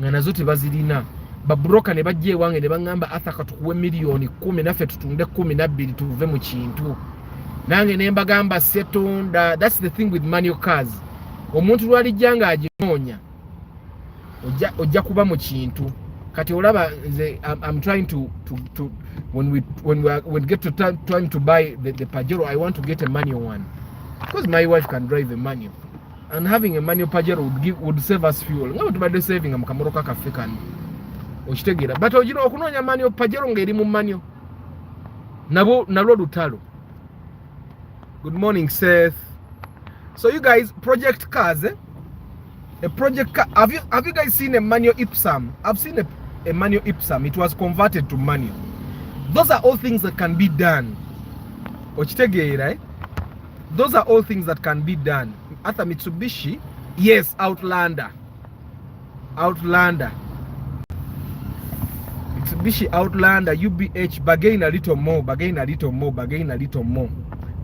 [SPEAKER 1] nga nazo tebazirina. Babroka ne bajje wange ne bangamba athaka tukuwe million 10 naffe tutunde 12 tuve mu kintu. Nange ne mbagamba setunda. That's the thing with manual cars. Omuntu lwali janga aginoonya ojja kuba mu kintu. Kati olaba I'm trying to when we get to time to buy the Pajero, I want to get a manual one because my wife can drive a manual, and having a manual Pajero would save us fuel. Ngabe tubadde saving amukamoroka kafekani okitegeera, but ojino okunoonya manual Pajero ngeri mu manual nalwo lutalo. Good morning, Seth. So you guys, project cars, a project car. Have you guys seen a manual Ipsum? I've seen a manual Ipsum. It was converted to manual. Those are all things that can be done. Ochitege, right? Those are all things that can be done. At a Mitsubishi, yes, Outlander. Mitsubishi Outlander, UBH, bargain a little more.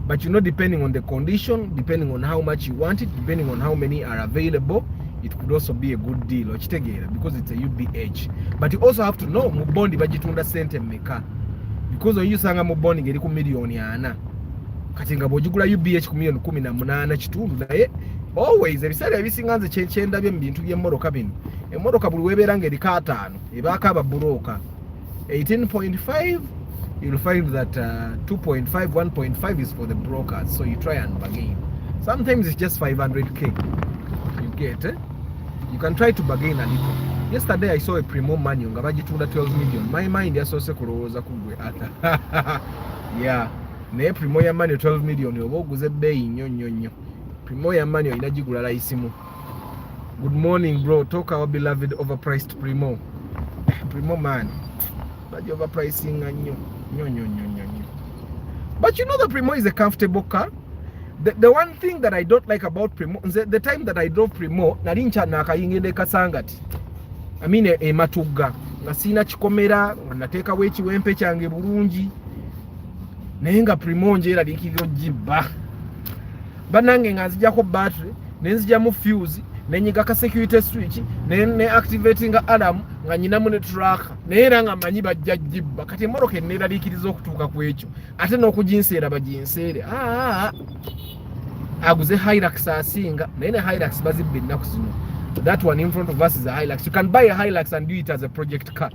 [SPEAKER 1] But you know, depending on the condition, depending on how much you want it, depending on how many are available, it could also be a good deal because it's a UBH. But you also have to know mubondi bagitunda sente meka, because when you sanga mubondi ngeri ku million yana kati nga bojugula UBH ku million 18 kitundu naye always ebisale ebisinganze kyenda bye mbintu by'emmoroka bino emmoroka buli webeera ngeri ka 5 ebaka ababroka 18.5, you'll find that 2.5, 1.5 is for the brokers. So you try and bargain. Sometimes it's just 500k. You get it? You can try to bargain a little. Yesterday I saw a Primo manual. Ngabagitunda 12 million. My mind yasose kulowoza kugwe ata. Yeah. Ne Primo ya manual 12 million. Yoboguze bei nnyo. Primo ya manual inajigula isimu. Good morning, bro. Talk our beloved overpriced Primo. Primo man. But you overpricing nnyo. But you know the Primo is a comfortable car. The one thing that I don't like about Primo, the time that I drove Primo, nalincha nakayingende kasangati. I mean matuga. Nga sina chikomera, nateeka wechiwempe kyange bulungi. Naye nga Primo njera likiryo jibba. Banange nga nzijako battery, nenzijjamu fuse, nenyiga ka security switch, ne activating alarm nga nyinamu ne tracker. Naye era nga manyi bajja jibba. Kati emmoroka enneeraliikiriza okutuuka ku ekyo. Ate n'okujinseera bajinseere. Aguze Hilux asinga, naye ne Hilux bazibba ennaku zino. That one in front of us is a Hilux. You can buy a Hilux and do it as a project car.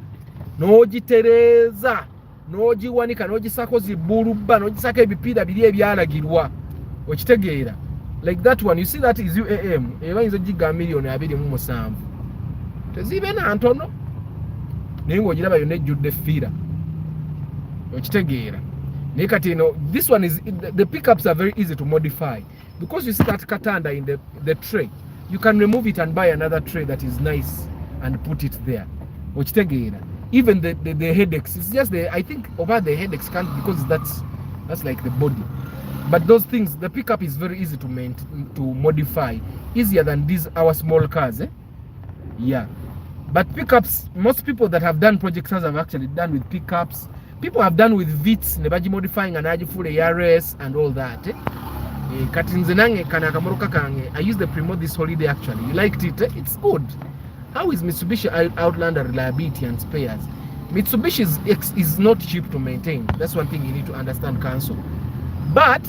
[SPEAKER 1] N'ogitereza, n'ogiwanika, n'ogisako zibbulubba, n'ogisako ebipiira biri ebyalagirwa. Okitegeera. Like that one, you see that is UAM. Ebayinza giga million 27. Tezibe na ntono. Naye ng'ogiraba yonna ejjudde effira. Okitegeera. Naye kati eno, this one is, the pickups are very easy to modify. Because you see that katanda in the tray, you can remove it and buy another tray that is nice and put it there. Okitegeera. Even the headaches, it's just I think over the headaches can't, because that's like the body. But those things, the pickup is very easy to modify, easier than our small cars. Yeah. But pickups, most people that have done project cars have actually done with pickups. People have done with VITs, nebaji modifying an full ARS and all that. Katinze nange kana akamoroka kange. I used the Primo this holiday actually. You liked it? It's good. How is Mitsubishi Outlander reliability and spares? Mitsubishi is not cheap to maintain. That's one thing you need to understand, Council. But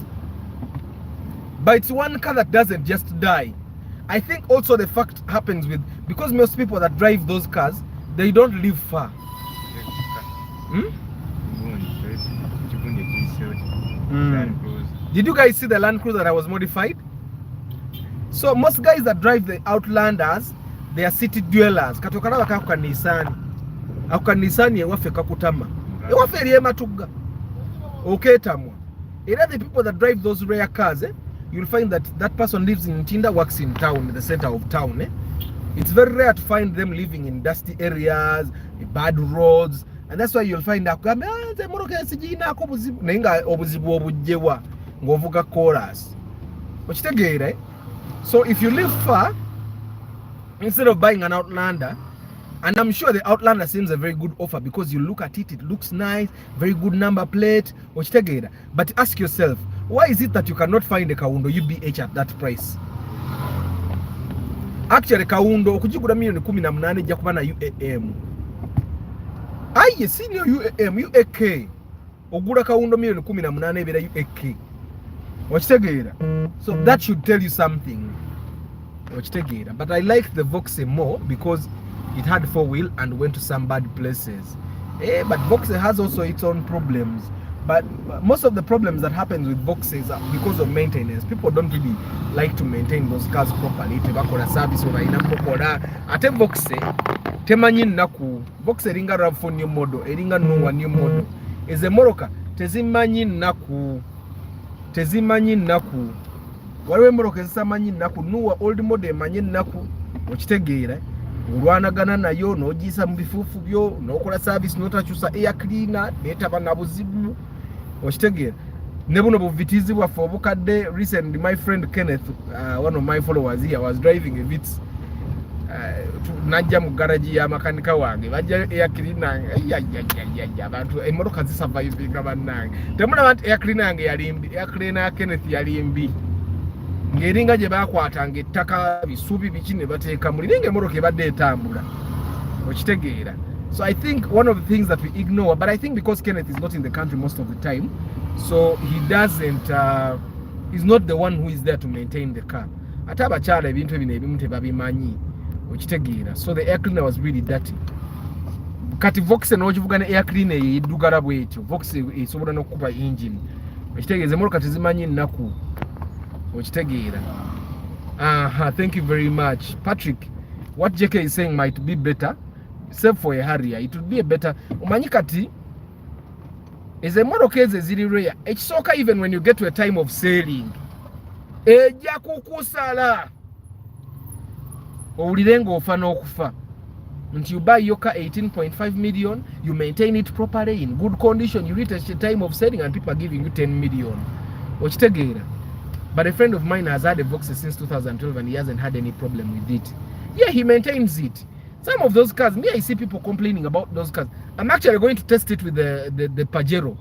[SPEAKER 1] it's one car that doesn't just die. I think also the fact happens with, because most people that drive those cars, they don't live far. Did you guys see the Land Cruiser that was modified? So most guys that drive the Outlanders, they are city dwellers. Katokana wakakuka Nissan. Akuka Nissan yewafe kakutama. Yewafe riyema tuga. Okay tamwa. Either the people that drive those rare cars, you'll find that person lives in Tinda, works in town, in the center of town. It's very rare to find them living in dusty areas, bad roads, and that's why you'll find that so if you live far, instead of buying an Outlander, and I'm sure the Outlander seems a very good offer because you look at it, it looks nice, very good number plate, but ask yourself, why is it that you cannot find a Kaundo UBH at that price? Actually, Kaundo, okujigura million 18 ejja kuba na UAM. Aye, senior UAM, UAK. Ogura Kaundo million 18 ebera UAK. So that should tell you something. But I like the Voxe more because it had 4-wheel and went to some bad places. But Voxe has also its own problems. But most of the problems that happens with Voxes are because of maintenance. People don't really like to maintain those cars properly. Tebakola service or ina kokola. Ate Voxe temanyi naku. Voxe ringa rav new model, eringa nuwa new model. Eze moroka tezimanyi naku. Waliwe moroka ezisamanyi naku nuwa old model emanyi naku. Okitegeera. Olwanagana nayo n'ogiyisa mu bifuufu byo n'okola service n'otakyusa air cleaner n'etaba na buzibu. Okitegeera. Ne buno buvitizi bwaffe obukadde. Recently my friend Kenneth, one of my followers here, was driving a Vitz. Najja mu garage ya makanika wange bajja air cleaner abantu emmotoka zisurvivinga bannange. Temulaba nti air cleaner yange yalimbi, air cleaner ya Kenneth yalimbi. Ngeringa gye bakwatanga ettaka bisubi biki ne bateeka muliringa emmoroka ebadde etambula. Okitegeera. So I think one of the things that we ignore, but I think because Kenneth is not in the country most of the time, so he doesn't, he's not the one who is there to maintain the car. Ate abakyala ebintu ebino ebimu tebabimanyi. Okitegeera. So the air cleaner was really dirty. Kati Voxe n'okivuga ne air cleaner eddugala bwetyo. Voxe esobola n'okukuba engine. Okitegeeza emmoroka tezimanyi nnaku. Okitegeera. Thank you very much. Patrick, what JK is saying might be better, save for a Harrier. It would be a better. Omanyi kati, is a motor case ziri rare. Ekisooka even when you get to a time of sailing. Ejja kukusala. Owulire ng'ofa n'okufa. Until you buy your car 18.5 million, you maintain it properly in good condition, you reach a time of selling and people are giving you 10 million. Okitegeera. But a friend of mine has had a Voxer since 2012 and he hasn't had any problem with it. Yeah, he maintains it. Some of those cars, me, I see people complaining about those cars. I'm actually going to test it with the Pajero.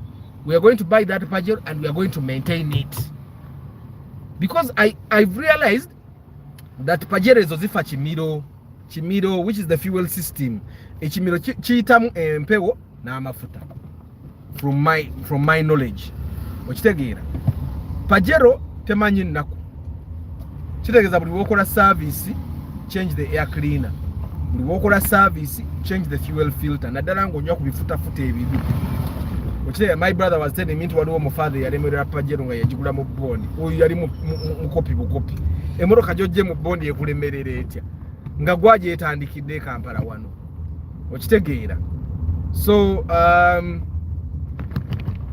[SPEAKER 1] We are going to buy that Pajero and we are going to maintain it. Because I've realized that Pajero is ozifa chimiro, which is the fuel system. Chimiro chitamu empewo na amafuta. From my knowledge. Ochitegeera. Pajero temanyi nnaku. Kitegeeza buli wokola service, change the air cleaner. Buli wokola service, change the fuel filter. Naddala ng'onywa ku bifuta-futa ebibi. Ochitegeera, my brother was telling me nti waliwo omufather yalemerera Pajero nga yagigula mu bondi. Oyo yali mukopi bukopi. Emmotoka gy'ojje mu bondi ekulemerera etya. Nga gwagyetandikidde Kampala wano. Okitegeera. So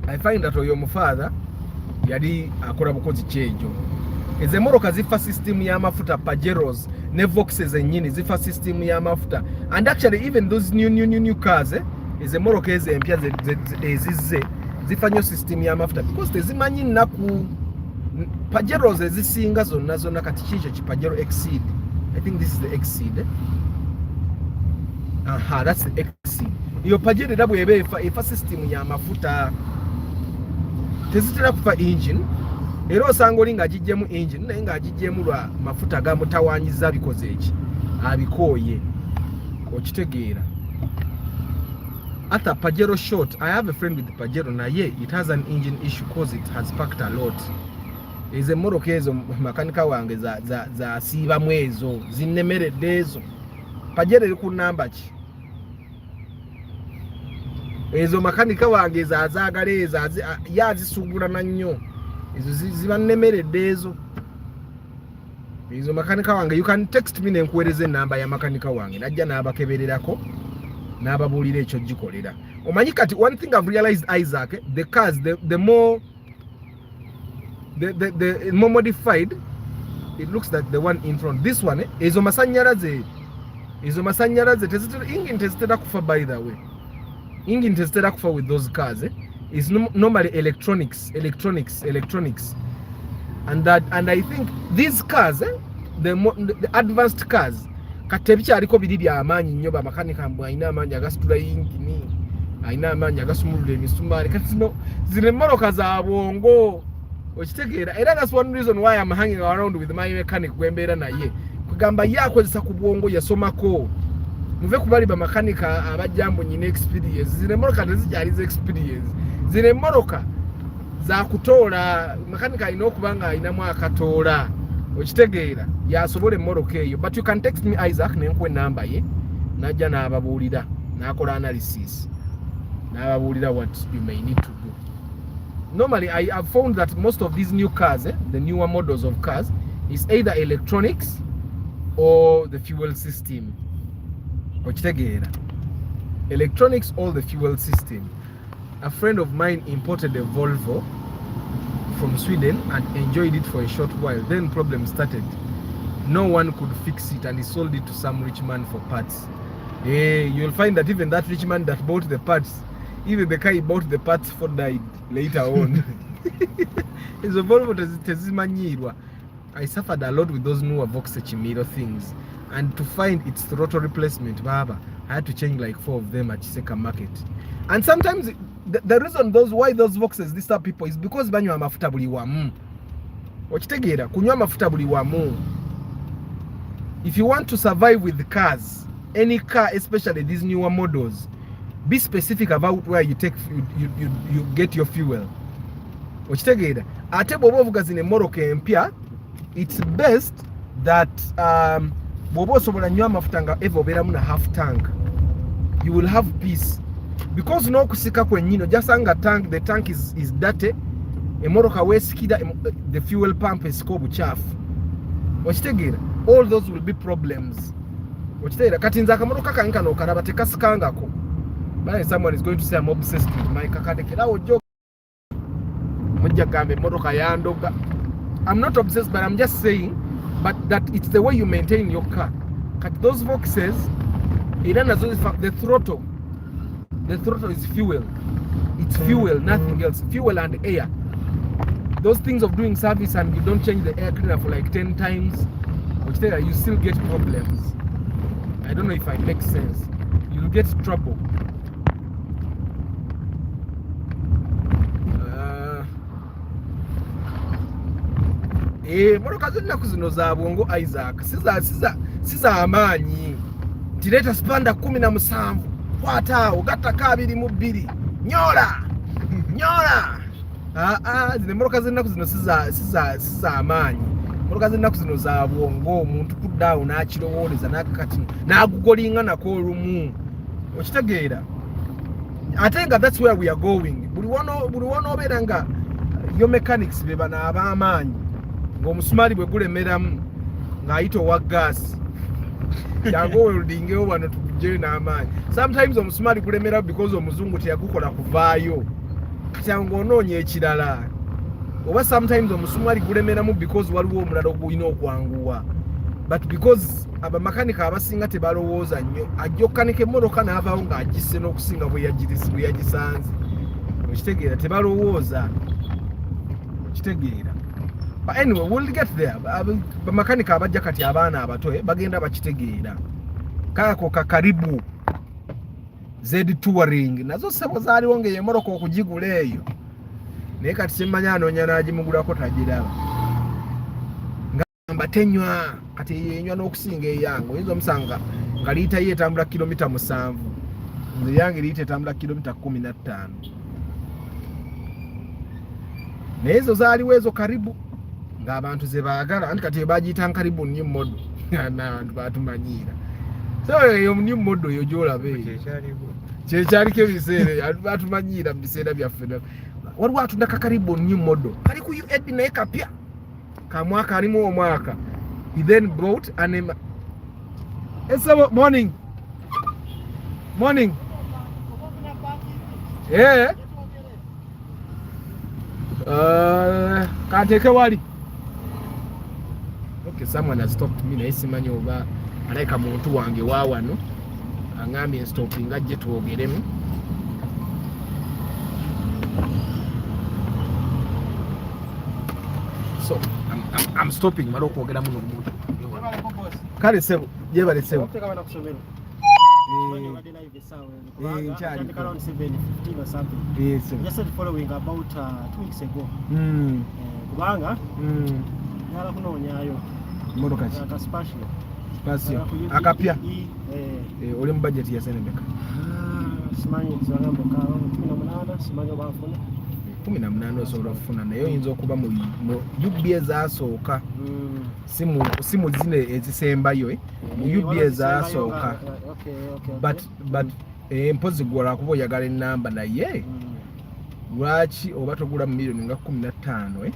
[SPEAKER 1] I find that oyo omufather yali akola bukozi kyejo. Ezo emmotoka zifa system y'amafuta Pajeros ne Voxes ennyini zifa system y'amafuta. And actually even those new cars ezo emmotoka ezo empya ezizze zifa nnyo system y'amafuta because tezimanyi nnaku. Pajeros ezisinga zonna kati kiikyo ki Pajero Exceed. I think this is the Exceed. That's the Exceed. Iyo Pajero era bw'eba efa system y'amafuta. Tezitera kufa engine. Era osanga oli ng'agiggyeemu engine naye ng'agiggyeemu lwa mafuta gamutawaanyiza bikoze eki abikooye. Okitegeera. At a Pajero short, I have a friend with the Pajero naye it has an engine issue because it has packed a lot. Ezo emmotoka ezo makanika wange za siibamu ezo zinnemeredde ezo. Pajero eri ku namba ki? Ezo makanika wange zaagala ezo yazisugulana nnyo. Ezo zibannemeredde ezo. Ezo makanika wange, you can text me nenkuweereza enamba ya makanika wange najja n'abakebererako n'ababuulira ekyo gikolera. Omanyi kati one thing I've realized, Isaac, the cars the more modified it looks like the one in front. This one ezo masanyalaze engine tezitera kufa. By the way, engine tezitera kufa with those cars is normally electronics and I think these cars the advanced cars kati ebikyaliko biri by'amaanyi nnyo bamakanika mbwe ayina amaanyi agasitula yingini, ayina amaanyi agasumulula emisumaali kati zino emmotoka za bwongo. Okitegeera, era that's one reason why I'm hanging around with my mechanic gwembeera naye kugamba ye akozesa ku bwongo yasomako. Muve kubali bamakanika abajjambo nyina experience. Zino emmotoka tezikyaliza experience. Zino emmotoka za kutoola, makanika alina okuba nga alinamu akatoola. Okitegeera, yasobola emmotoka eyo. But you can text me, Isaac, nenkuwa enamba ye najja n'ababuulira n'akola analysis n'ababuulira what you may need to do. Normally I have found that most of these new cars, the newer models of cars, is either electronics or the fuel system. Okitegeera, electronics or the fuel system. A friend of mine imported a Volvo from Sweden and enjoyed it for a short while. Then problems started. No one could fix it and he sold it to some rich man for parts. You'll find that even that rich man that bought the parts, even the guy he bought the parts for died later on. Ezo Volvo tezimanyirwa. I suffered a lot with those newer Voxer Chimiro things. And to find its throttle replacement, Baba, I had to change like 4 of them at Chiseka Market. And sometimes the reason why those Voxers disturb people is because banywa amafuta buli wamu. Okitegeera, kunywa amafuta buli wamu. If you want to survive with the cars, any car, especially these newer models, be specific about where you get your fuel. Okitegeera, ate bw'oba ovuga zino emmotoka empya, it's best that bw'oba osobola nnyo amafuta nga eva obeeramu na half tank. You will have peace. Because n'okusika kwennyini ojasanga the tank is dirty, emmotoka weesikira the fuel pump esika obukyafu. Okitegeera, all those will be problems. Okitegeera, kati nze akamotoka kange kano okalaba tekasikangako. But someone is going to say I'm obsessed with my kakadekerawo jjo mujja gamba emmotoka yandoga. I'm not obsessed, but I'm just saying that it's the way you maintain your car. Kati those Voxes, era nazo the throttle is fuel. It's fuel, nothing else. Fuel and air. those things of doing service and you don't change the air cleaner for like 10 times, you still get problems. I don't know if I make sense. You'll get trouble. Motoka z'ennaku zino za bwongo Isaac siza amaanyi nti leeta spanda 17 kwataawo gattako 22 nyola zino motoka z'ennaku zino siza amaanyi. Motoka z'ennaku zino za bwongo, omuntu kuddaawo n'akirowooleza n'akakati n'agugolinga nako olumu, okitegeera. Ate nga that's where we are going. Buli wonoobeera nga yo mechanics be bano ab'amaanyi, ng'omusumaali bwe gulemeramu ng'ayita owa gaasi jangu weldingewo wano tugugyeyo n'amaanyi. Sometimes omusumaali gulemera because omuzungu teyagukola kuvaayo kati ng'onoonya ekirala, oba sometimes omusumaali gulemeramu because waliwo omulala ogulina okwanguwa, but because abamakanika abasinga tebalowooza nnyo, ajja okukanika emmotoka n'avaawo ng'agisse n'okusinga bwe yagisanze, okitegeera, tebalowooza, okitegeera. But anyway, we'll get there. Bamakanika abajja kati abaana abato bagenda bakitegeera. Kaako kakaribu Z touring nazo sebo zaaliwo ng'emmotoka okugigula eyo, naye kati simmanya anoonya n'agimugulako tagiraba. Ngamba tenywa, kati yenywa n'okusinga eyange. Oyinza omusanga nga liita ye etambula kilomita 7, nze yange liita etambula kilomita 15. Naye ezo zaaliwo ezo karibu ng'abantu ze baagala, anti kati bagiyita nkaribu new model n'abantu batumanyiira. So eyo new model eyo gy'olabe kyekyaliko ebiseera batumanyiira mu biseera byaffe. Waliwo atunda kakaribu new model kali ku UAD naye kapya ka mwaka alimu omwaka. He then brought an morning yeah kateke wali. Okay, someone has stopped me naye simanyi oba alaika muntu wange wa wano angambye stopping ajje twogeremu. So I'm stopping mara okwogera muno omuntu kale sebo yebale sebo
[SPEAKER 4] just following about 2 weeks ago kubanga nala kunoonyayo
[SPEAKER 1] motoka ki spasio akapya oli mu budget ya senebeka
[SPEAKER 4] simanyi zangambo ka 18 simanyi bafuna
[SPEAKER 1] 18 osobola okufuna, naye oyinza okuba mu UB ezasooka simu zino ezisembayo mu UB ezasooka, but mpozi gwola kuba oyagala ennamba naye lwaki oba togula mu milioni nga 15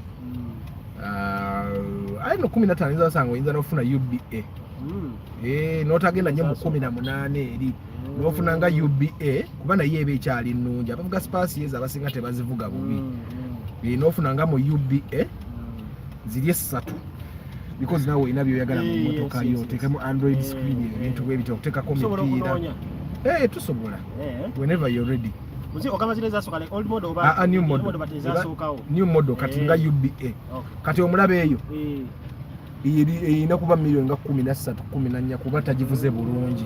[SPEAKER 1] ayi no 15 oyinza osanga oyinza n'ofuna UBA n'otagenda nnyo mu 18 eri n'ofuna nga UBA kuba naye eba ekyali nnungi. Abavuga spasies abasinga tebazivuga bubi, n'ofuna nga mu UBA ziri 3 because nawe olina by'oyagala mu mmotoka yo, oteekemu Android screen ebintu bwe bityo, okuteekako mipiira. Tusobola whenever you're ready. New model kati nga UBA kati omulaba eyo erina kuba milioni nga 13 14 kuba tagivuze bulungi,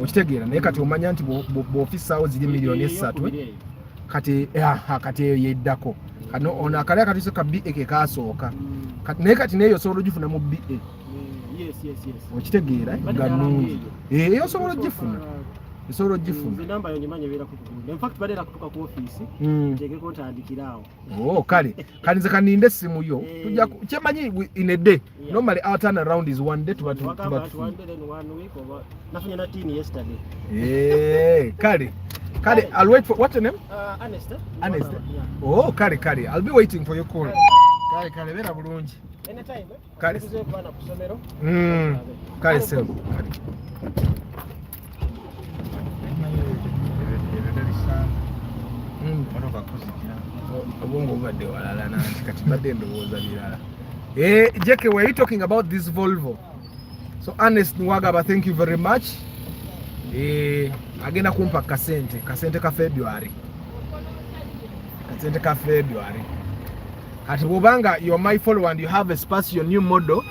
[SPEAKER 1] okitegeera. Naye kati omanya nti bw'ofisaawo ziri milioni 3 kati eyo yeddako. Kano ono akali akatiso ka BA ke kasooka, naye kati neyo osobola ogifuna mu BA, okitegeera nga nnungi eyo osobola ogifuna. Esolo gifuna
[SPEAKER 4] namba yonyimanye bera kukuunda. In fact badera kutuka ku office tegeko otandikirawo.
[SPEAKER 1] Kale nze kaninde essimu yo tujja kyemanyi in a day. Normally our turn around is 1 day to
[SPEAKER 4] 1 day in 1 week or nafunya na team yesterday.
[SPEAKER 1] Kale I'll wait for what's your name?
[SPEAKER 4] Ernest.
[SPEAKER 1] Kale I'll be waiting for your call. Kale bera bulungi.
[SPEAKER 4] Anytime.
[SPEAKER 1] Kale
[SPEAKER 4] tuze bana kusomero.
[SPEAKER 1] Kale sebo. Obongo badde walala nanti kati badde ndowooza birala. Jackie, were you talking about this Volvo? So Ernest Nwagaba, thank you very much. Agenda kumpa kasente ka February. ati bwobanga you are my follower and you have a space your new model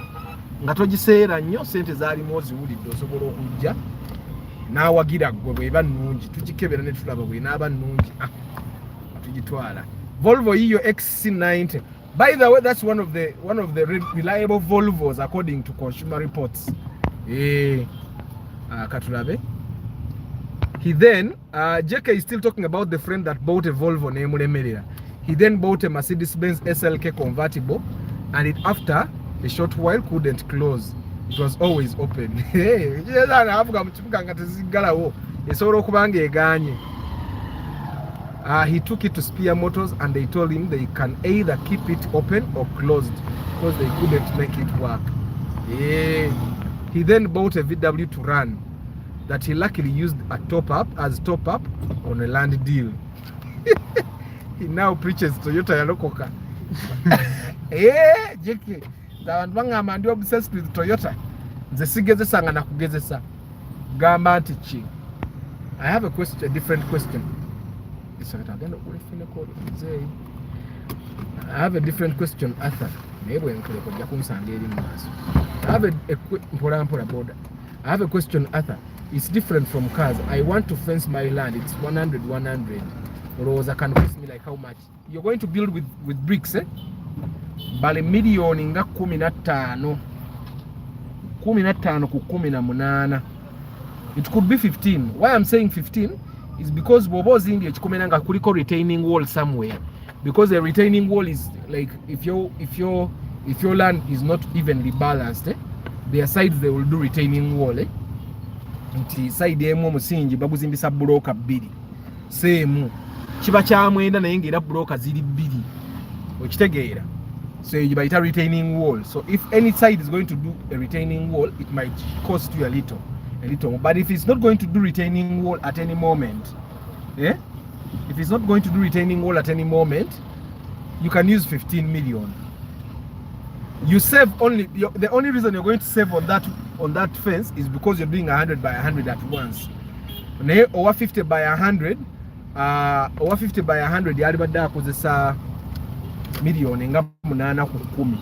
[SPEAKER 1] nga togiseera nnyo sente zaalimu oziwulidde osobola okujja n'awagira gwe bweba nnungi tugikebera ne tulaba bw'enaaba nnungi tugitwala. Volvo yiyo XC90. By the way, that's one of the reliable Volvos according to consumer reports. Katulabe. He then, JK is still talking about the friend that bought a Volvo nemulemerera. He then bought a Mercedes-Benz SLK convertible, and it after a short while couldn't close. It was always open. Hey, he took it to Spear Motors and they told him they can either keep it open or closed because they couldn't make it work. Yeah. He then bought a VW to run that he luckily used as top up on a land deal. He now preaches Toyota yalokoka. JK. Abantu bangamba ndi obsessed with Toyota. Nze sigezesa na kugezesa. Gamba nti chi. I have a different question. I have a different question, Arthur. I have a question, Arthur. It's different from cars. I want to fence my land. It's 100. Rosa can cost me like how much? You're going to build with bricks, eh? Bale milioni nga 15 ku 18. It could be 15. Why I'm saying 15 is because bobozi ndi ekikomenanga kuliko retaining wall somewhere, because a retaining wall is like if your land is not evenly balanced, their sides they will do retaining wall, nti side emu omusingi baguzimbisa bloka 2 same kiba kyamwenda naye ngera bloka ziri 2 okitegeera, so you buy a retaining wall. So if any side is going to do a retaining wall, it might cost you a little. But if it's not going to do retaining wall at any moment, if it's not going to do retaining wall at any moment, you can use 15 million. You save the only reason you're going to save on that fence is because you're doing 100 by 100 at once. Over 50 by 100, over 50 by 100 yali badde akozesa million nga 8 ku 10.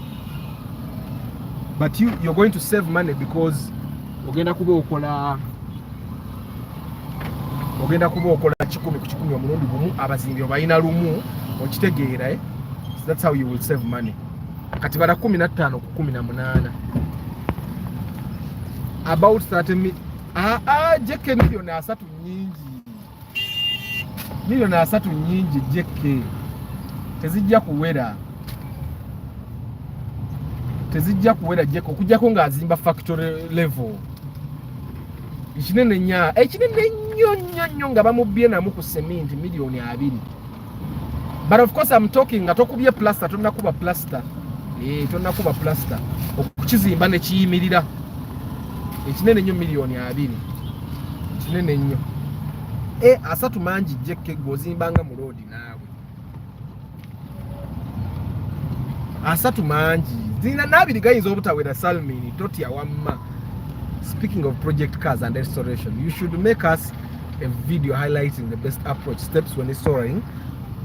[SPEAKER 1] But you're going to save money because ogenda kuba okola 10 ku 10 omulundi gumu abazimbi obayina lumu okitegeera, so that's how you will save money. Kati bala 15 ku 18 about 30 million. JK milioni 3 nyingi, milioni 3 nyingi JK tezijja kuwera JK okujjako ng'azimba factory level ekinene nnyo nga bamubbye namu ku cement milioni 2. But of course I'm talking nga tokubye plaster, tonnakuba plaster, tonnakuba plaster okukizimba ne kiyimirira, ekinene nnyo milioni 2, kinene nnyo. 3 mangi JK gozimbanga mu road naawe, 3 mangi zina 2 gayinza obutawera salmini totya wamma. Speaking of project cars and restoration, you should make us a video highlighting the best approach steps when restoring,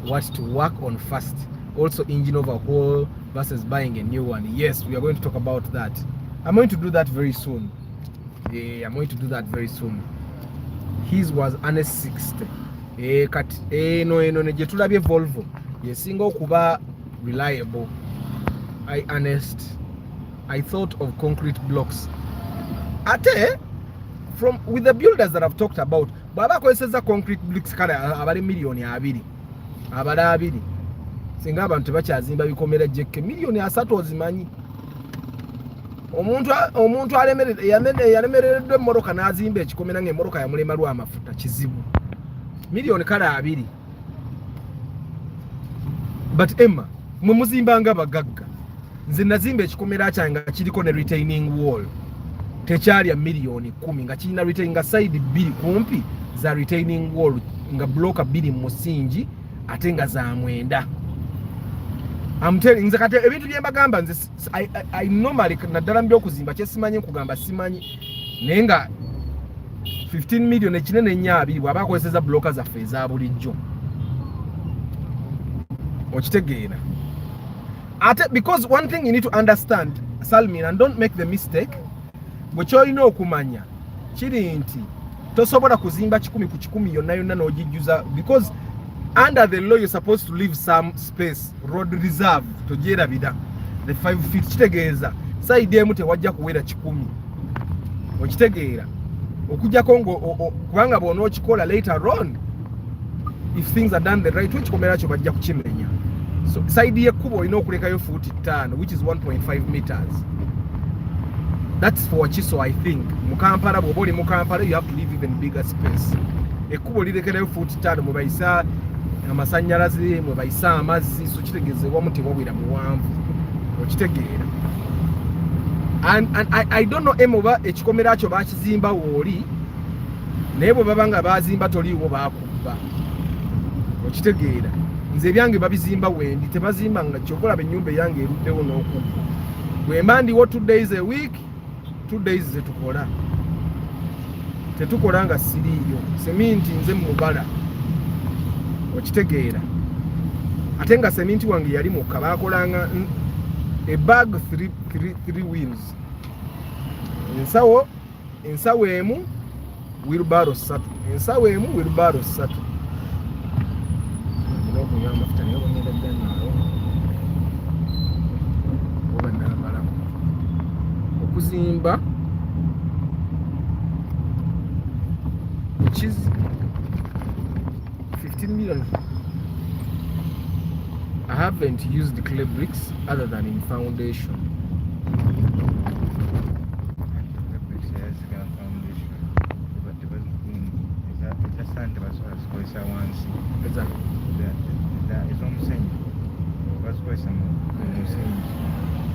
[SPEAKER 1] what to work on first, also engine overhaul versus buying a new one. Yes, we are going to talk about that. I'm going to do that very soon. I'm going to do that very soon. His was an S60. No ne jetulabye Volvo yesinga okuba reliable. I thought of concrete blocks. Ate with the builders that I've talked about, baba kozesa concrete blocks kale abali milioni 2. Abala 2. Singa abantu bakyazimba bikomera JK milioni 3 ozimanyi. Omuntu yalemereddwe emmoroka n'azimba ekikomera ng'emmoroka yamulema lwa amafuta kizibu. Milioni kale 2. But Emma, mwe muzimbanga bagagga. Nze nazimba ekikomera kyange nga kiriko ne retaining wall. Tekyalya milioni 10 nga kirina retaining nga side 2 kumpi za retaining wall nga bloka 2 mu musingi ate nga za mwenda. I'm telling nze kate ebintu bye mbagamba nze I normally naddala mbyo okuzimba kyesimanyi nkugamba simanyi naye nga 15 million ekinene nnyo 2 bw'aba akozesa bloka zaffe eza bulijjo okitegeera. because one thing you need to understand, Salmin, and don't make the mistake, bwe kyolina okumanya kiri nti tosobola kuzimba 10 ku 10 yonna yonna n'ogijjuza, because under the law you're supposed to leave some space, road reserve, togyerabira the 5 feet. Kitegeeza side emu tewajja kuwera 10, okitegeera okujjako kubanga bw'onookikola later on, if things are done the right way, kikomera kyo bajja kukimenya. So side y'ekkubo olina okulekayo fuuti 5, which is 1.5 meters. That's for Chiso, I think. Mukampala, bw'oba Mukampala, you have to leave even bigger space. Ekkubo lirekerayo fuuti 5 mwe bayisa amasannyalaze, mwe bayisa amazzi, so kitegeezebwamu tewawera muwanvu, okitegeera. And I don't know oba ekikomera kyo bakizimba wooli, naye bwe baba nga bazimba toliiwo baakubba, okitegeera. Nze ebyange babizimba wendi, tebazimba nga kyokulaba ennyumba eyange eruddewo n'okubba. Bwe mba ndiwo 2 days a week, 2 days tetukola nga siriiyo, seminti nze mubala, okitegeera. Ate nga seminti wange yali mukka, baakolanga a bag 3 wheels, ensawo emu wheelbarrow 3, ensawo emu wheelbarrow 3. Okunywa amafuta naye bwengenda gyannaalo oba naamalamu okuzimba, which is 15 million. I haven't used clay bricks other than in foundation.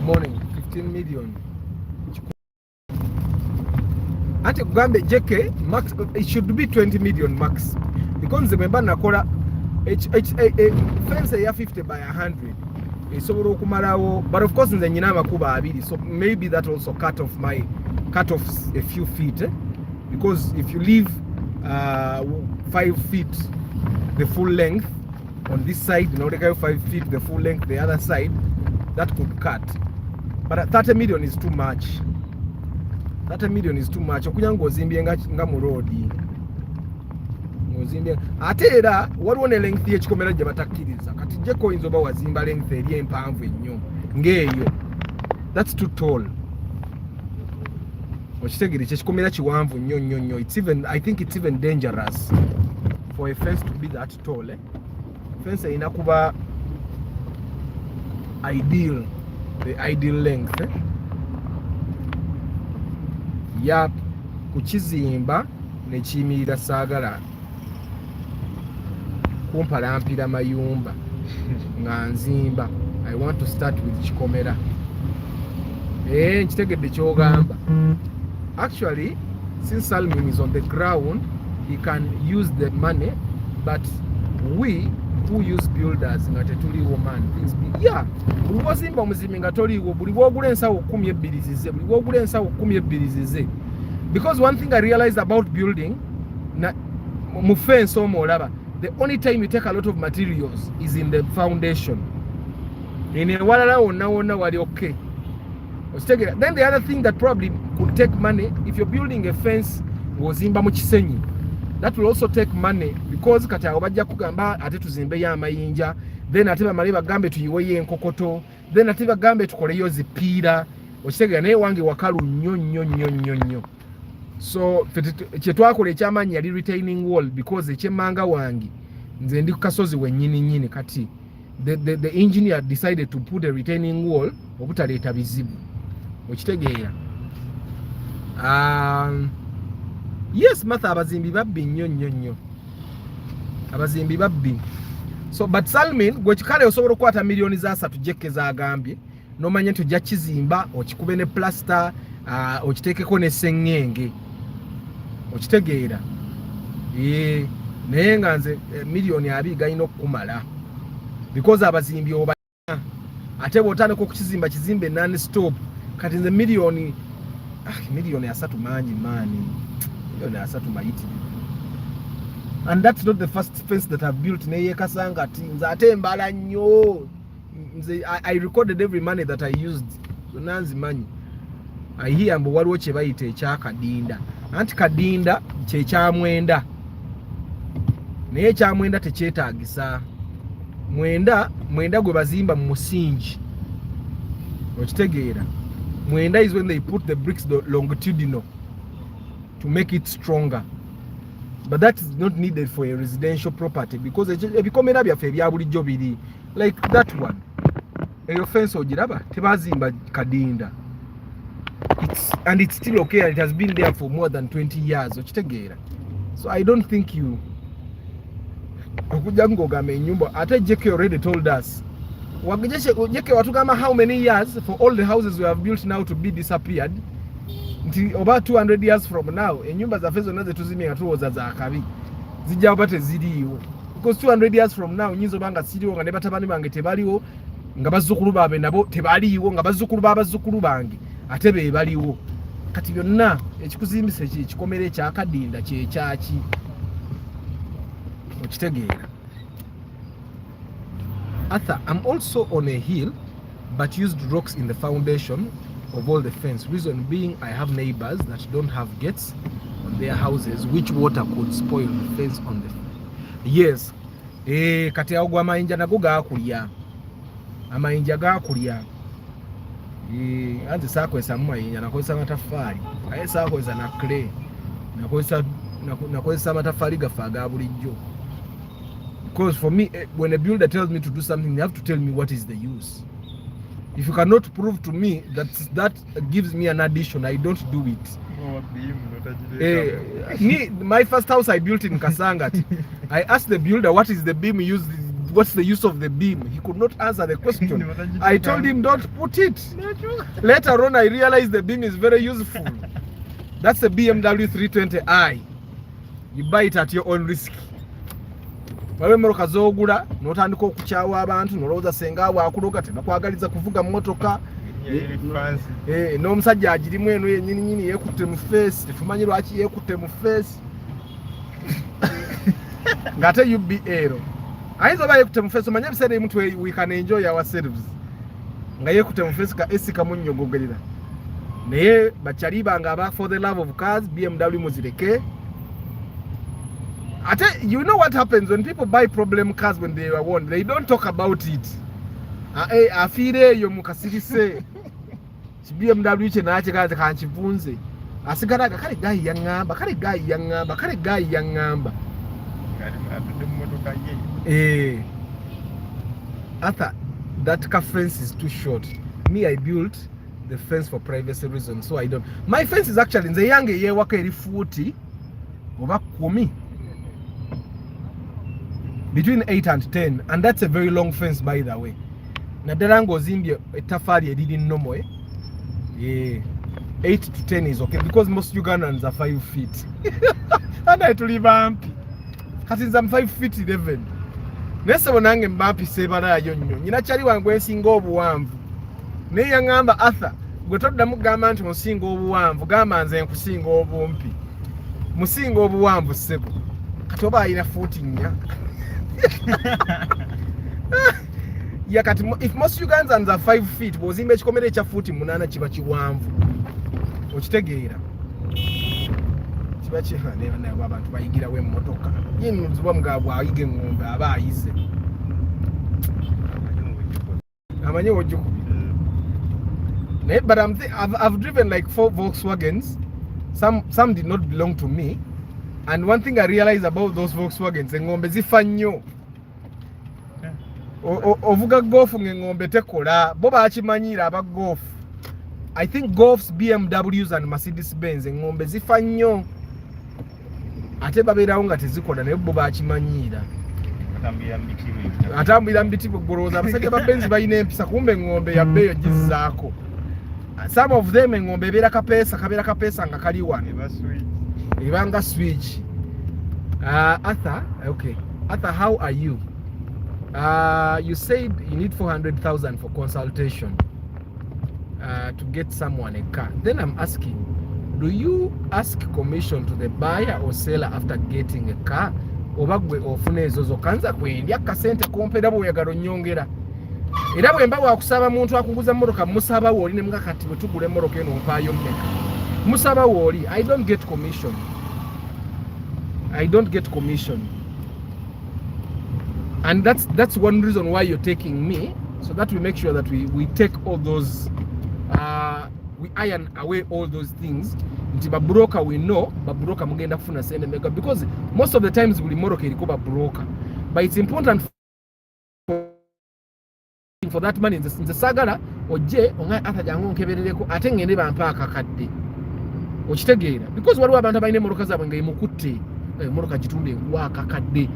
[SPEAKER 1] Morning, 15 million. Ate kugambe JK max, it should be 20 million max, because remember nakola fence ya 50 by 100 esobola okumalawo, but of course nze nyina amakuba 2, so maybe that also cut off a few feet, because if you leave 5 feet the full length on this side, you know, 5 feet the full length the other side, that could cut. But 30 million is too much. 30 million is too much. Okunya ng'ozimbye nga mu road, ng'ozimbye ate era waliwo ne length y'ekikomera gye batakkiriza. Kati gye koyinza oba wazimba length eri empanvu ennyo ng'eyo, that's too tall. Okitegere kyekikomera kiwanvu nnyo. I think it's even dangerous for a fence to be that tall. Fence erina kuba the ideal length. Ya kukizimba ne kiyimirira saagala kumpalampira mayumba nga nzimba. I want to start with kikomera. Nkitegedde kyogamba. Actually, since Salmin is on the ground, he can use the money, but we who use builders nga tetuliwo man, things be, yeah, buli wazimba omuzimbi nga toliwo, buli wogula ensawo 12 zize, buli wogula ensawo 12 zize. Because one thing I realized about building, mu fence omolaba, the only time you take a lot of materials is in the foundation. Ewalala wonna wali okay. Then the other thing that probably could take money, if you're building a fence ng'ozimba mu kisenyi, that will also take money, because kati awo bajja kugamba ate tuzimbeyo amayinja, then ate bamale bagambe tuyiweyo enkokoto, then ate bagambe tukoleyo zipiira, okitegeera naye wange wakalu nnyo. So kye twakola ekyamanyi yali retaining wall, because ekyemmanga wange nze ndi ku kasozi wennyini kati the engineer decided to put a retaining wall obutaleeta bizibu, okitegeera. Yes, Martha, abazimbi babbi nnyo. Abazimbi babbi. So, but Salmin, gwe kikale osobola okukwata millioni za 3 jekke zagambye, nomanya nti ojja kizimba, okikube ne plaster, okiteekeko ne sengenge. Okitegeera. Naye nga nze millioni 2 galina okukumala. Because abazimbi oba ate bw'otandika okukizimba kizimbe non-stop, kati nze millioni 3 mangi maani. And that's not the first fence that I've built. Neye kasanga ati nze ate mbala nnyo I recorded every money that I used. So nanzi money. I hear mbu waliwo kye bayita ekyakadinda. Anti kadinda kye kyamwenda. Naye kyamwenda tekyetaagisa. Mwenda gwe bazimba mu musingi. Okitegeera. Mwenda is when they put the bricks longitudinal to make it stronger. But that is not needed for a residential property because ebikomera byaffe ebya bulijjo biri like that one. Eyo fence ogiraba tebazimba kadinda. It's still okay and it has been there for more than 20 years. Okitegeera. So I don't think you okujja ngogamba ennyumba ate Jeke already told us. Jeke watugamba how many years for all the houses we have built now to be disappeared. Until about 200 years from now enyumba zaffe zonna zetuzimya tuwoza za kabi zijja kuba teziriiwo because 200 years from now nyinza obanga siriwo nga ne batabani bange tebaliwo nga bazzukulu baabwe nabo tebaliiwo nga bazzukulu b'abazzukulu bange ate be baliwo kati byonna ekikuzimbisa ekikomera ekyakadinda kyekyaki okitegeera. Arthur, I'm also on a hill but used rocks in the foundation of all the fence. Reason being, I have neighbors that don't have gates on their houses, which water could spoil the fence on the. Yes. Kati ago amayinja nago gakulya. Amayinja gakulya. Anze sakwesa amayinja nakozesa matafali. Aye sakwesa na clay. Nakozesa matafali gafa ga bulijjo. Because for me, when a builder tells me to do something, they have to tell me what is the use. If you cannot prove to me that gives me an addition, I don't do it. My first house I built in Kasangati, I asked the builder what is the beam used, what's the use of the beam. He could not answer the question. I told him don't put it. Later on I realized the beam is very useful. That's a BMW 320i. You buy it at your own risk. Maloka zogula notandika okukyawa abantu nolowooza senga waakuloga tebakwagaliza kuvuga motoka n'omusajja agirimu eno yennyini yeekutte mu face tetumanyi lwaki yeekutte mu face ng'ate UBL ayinza oba yeekutte mu face omanye ebiseera ebimu we can enjoy ourselves nga yeekutte mu face ka esi kamunnyogogerera naye bakyaliba nga aba for the love of cars BMW muzireke. You know what happens when people buy problem cars when they are won? They don't talk about it. Afire yo mukasirise. BMW che na chikaza kanchivunze. Asigara kale guy yangamba, kale guy yangamba, kale guy yangamba. Arthur, that car fence is too short. Me, I built the fence for privacy reasons, so I don't. My fence is actually in the young year waka eri 40 over kumi. Between 8 and 10, and that's a very long fence by the way. Nadarango zimbye etafari didn't know more. 8 to 10 is okay because most Ugandans are 5 feet. And I told him, because I'm 5 feet 11. Nessa wanange mbampi sebana yonyo. Nina chali wangwe singo obuwanvu. Ne yangamba Arthur, gwe todda mugamba nti musingo obuwanvu, gamba nze nkusingo obumpi. Musingo obuwanvu sebo. Katoba ayina 14 ya kati if most Ugandans are 5 feet bozimba ekikomere ekya 48 kiba kiwanvu okitegeera kiba kihanera naye abantu bayigira we mmotoka yino nzuba mugabo ayige ngombe aba ayize amanye wojjo but I've driven like 4 Volkswagens. Some did not belong to me. And one thing I realized about those Volkswagens, engombe zifa nnyo. Ovuga golf ngengombe tekola, boba akimanyira aba golf. I think golfs, BMWs and Mercedes Benz engombe zifa nnyo. Ate babeerawo nga tezikola naye boba akimanyira. Atambulira mu biti bugoroza abasajja ba Benz balina empisa kumbe engombe ya beeyo gizzaako. Some of them engombe ebeera kapeesa nga kali wano. Ibanga switch. Arthur, okay. Arthur, how are you? You said you need 400,000 for consultation to get someone a car. Then I'm asking, do you ask commission to the buyer or seller after getting a car? Obagwe ofune ezo zo kanza kwendya kasente kompera bwe yagalo nyongera. era bwe mba wakusaba muntu akuguza mmoroka musaba woli ne mga kati bwetugula emmoroka eno mpaayo mmeka musaba woli. I don't get commission. And that's one reason why you're taking me, so that we make sure that we take all those we iron away all those things. Nti ba broker we know ba broker mugenda kufuna sente mega, because most of the times buli moroka eriko ba broker, but it's important for that money nze sagala ojje onga atajangu nkeberereko ate ngende bampa akakadde okitegeera, because waliwo abantu abalina moroka zaabwe nga imukutte moroka gitunde wa akakadde.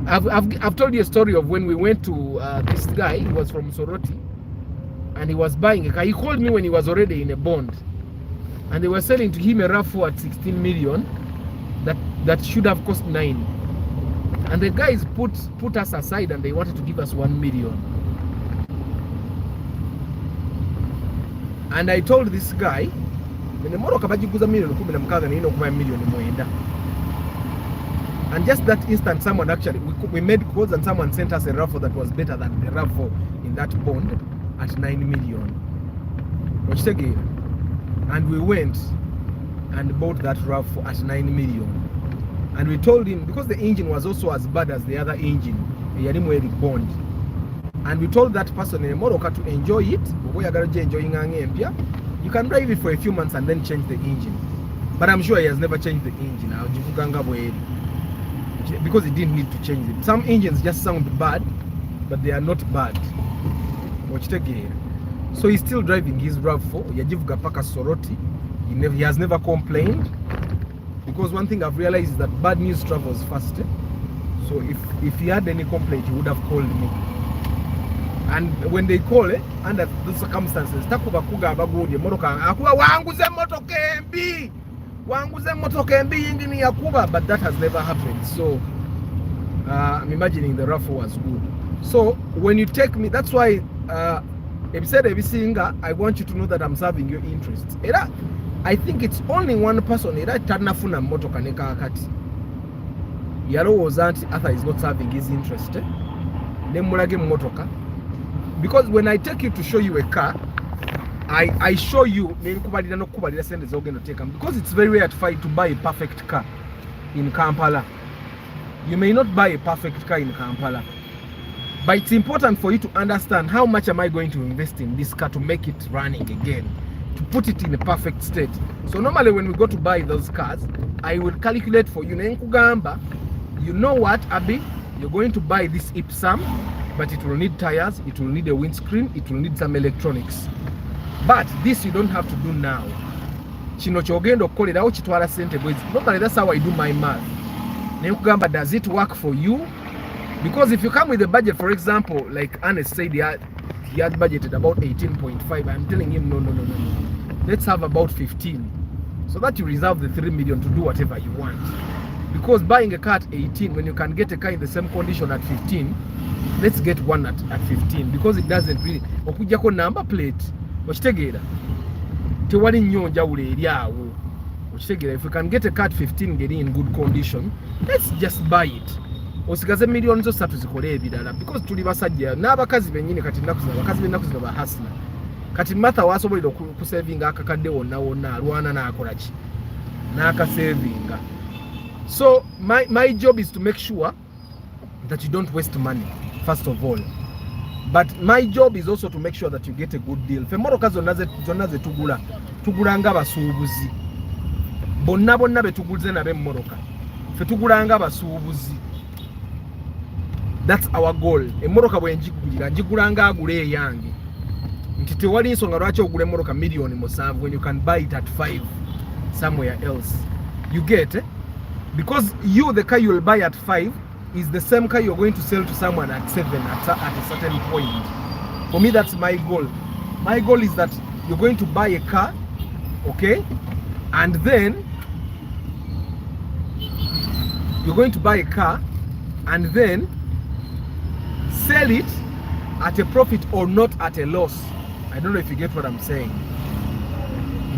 [SPEAKER 1] I've told you a story of when we went to this guy. He was from Soroti and he was buying a car. He called me when he was already in a bond, and they were selling to him a RAV4 at 16 million that should have cost 9, and the guys put us aside and they wanted to give us 1 million. And I told this guy, when the moroka bagiguza million 16 nino okuba million mwenda. And just that instant, someone actually, we made calls and someone sent us a RAV4 that was better than the RAV4 in that bond at 9 million. And we went and bought that RAV4 at 9 million. And we told him, because the engine was also as bad as the other engine, bond. And we told that person in Moroka to enjoy it. You can drive it for a few months and then change the engine. But I'm sure he has never changed the engine. Because he didn't need to change it. Some engines just sound bad, but they are not bad. So he's still driving his RAV4. Yajivuga paka Soroti. He has never complained. Because one thing I've realized is that bad news travels fast. So if he had any complaint, he would have called me. And when they call under those circumstances, takuba kuga abagudi moroka akuwa wanguze motoka MB. Wanguze motoka MB ingini yakuba, but that has never happened. So I'm imagining the RAV4 was good. So when you take me, that's why I want you to know that I'm serving your interests. I think it's only one person tanafuna motoka neka akati. Yalo wazanti Arthur is not serving his interest. Nemulage motoka. Because when I take you to show you a car, I show you because it's very rare to buy a perfect car in Kampala. You may not buy a perfect car in Kampala, but it's important for you to understand how much am I going to invest in this car to make it running again, to put it in a perfect state. So normally when we go to buy those cars, I will calculate for you. You know what, Abby? You're going to buy this Ipsam, but it will need tires, it will need a windscreen, it will need some electronics. But this you don't have to do now. Normally that's how I do my math. Does it work for you? Because if you come with a budget, for example, like Ernest said, he had budgeted about 18.5. I'm telling him, no. Let's have about 15. So that you reserve the 3 million to do whatever you want. Because buying a car at 18, when you can get a car in the same condition at 15, let's get one at 15. Because it doesn't really. Okujako number plate. Ochitegera. Tewali nnyo njawulo eri awo. Ochitegera, if we can get a car at 15 getting in good condition, let's just buy it. Osigaze millions zo 3 zikole ebirala, because tuli basajja n'abakazi bennyini kati nnaku zino abakazi b'ennaku zino bahasla. Kati Martha wasobolera okusavinga akakadde wonna alwana n'akola ki n'akasavinga. So my job is to make sure that you don't waste money, first of all. But my job is also to make sure that you get a good deal. Fe moroka zonna ze tugula nga basuubuzi. Bonna be tuguze nabe moroka. Fe tugula nga basuubuzi. That's our goal. Emoroka bwe njigula nga agule eyange. Nti tewali nsonga lwaki ogule moroka million musanvu when you can buy it at 5 somewhere else. You get it? Because the car you will buy at 5 is the same car you're going to sell to someone at 7 at a certain point. For me, that's my goal. My goal is that you're going to buy a car, okay? And then you're going to buy a car and then sell it at a profit or not at a loss. I don't know if you get what I'm saying.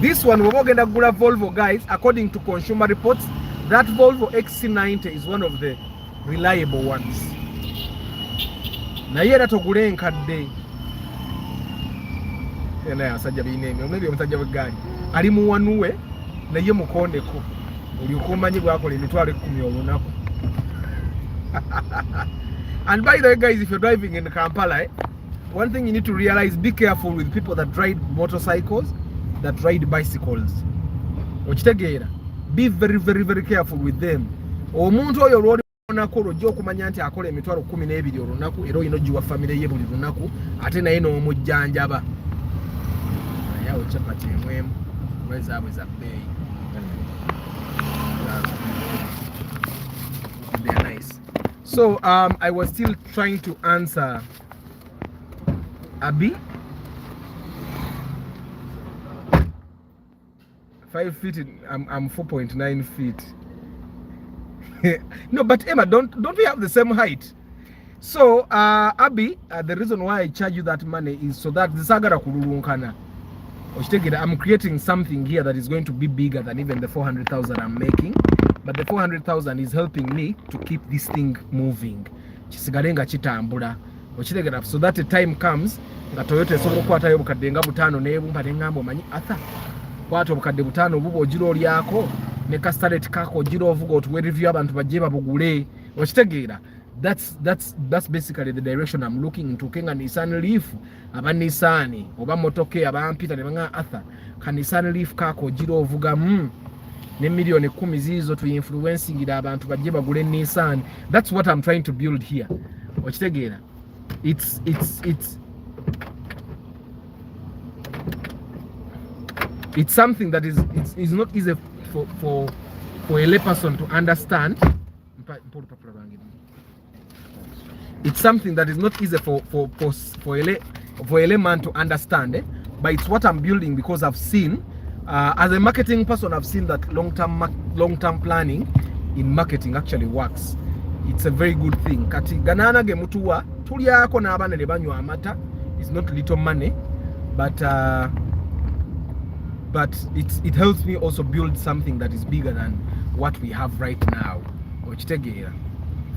[SPEAKER 1] This one, we're going to go to Volvo, guys. According to Consumer Reports, that Volvo XC90 is one of the reliable ones. naye era togule enkadde naye asajja bineemi omulabye omusajja w'eggaali ali muwanuwe naye mukondeko olyoka omanyi bwakola emitwalo 10 olunaku. And by the way guys, if you're driving in Kampala, one thing you need to realize, be careful with people that ride motorcycles, that ride bicycles. Okitegeera, be very very very careful with them. Omuntu oyo lwoli onako lojja okumanya nti akola emitwalo 12 olunaku era oyina ogiwa famire ye buli lunaku ate naye n'omujjanjaba. Naye awo capati emwemu wezaabwe za bbeeyi. They are nice. So I was still trying to answer Abby. 5 feet. I'm 4.9 feet. No, but Emma, don't we have the same height? So Abby, the reason why I charge you that money is so that the sagara kululunkana. I'm creating something here that is going to be bigger than even the 400,000 I'm making. But the 400,000 is helping me to keep this thing moving. Chisigalenga chitambula. Ochitegera, so that the time comes nga Toyota esobola okukwatayo obukadde nga butaano neebumpa ne ngamba omanyi Arthur kwata obukadde butaano obuba ogira olyako ne kastalet kako ogira ovuga otuwe review abantu bajje babugule. Okitegeera, that's basically the direction I'm looking into. Kenga Nissan Leaf aba Nissan oba motoke abampita ne banga Arthur ka Nissan Leaf kako ogira ovuga ne million 10 zizo to influencing ira abantu bajje bagule Nissan. That's what I'm trying to build here. Okitegeera, it's something that is not easy for a lay person to understand. It's something that is not easy for a layman to understand, but it's what I'm building because I've seen, as a marketing person, I've seen that long-term planning in marketing actually works. It's a very good thing. Kati ganana ge mutuwa tulyako n'abaana ne banywa amata. It's not little money, but it helps me also build something that is bigger than what we have right now. Okitegeera,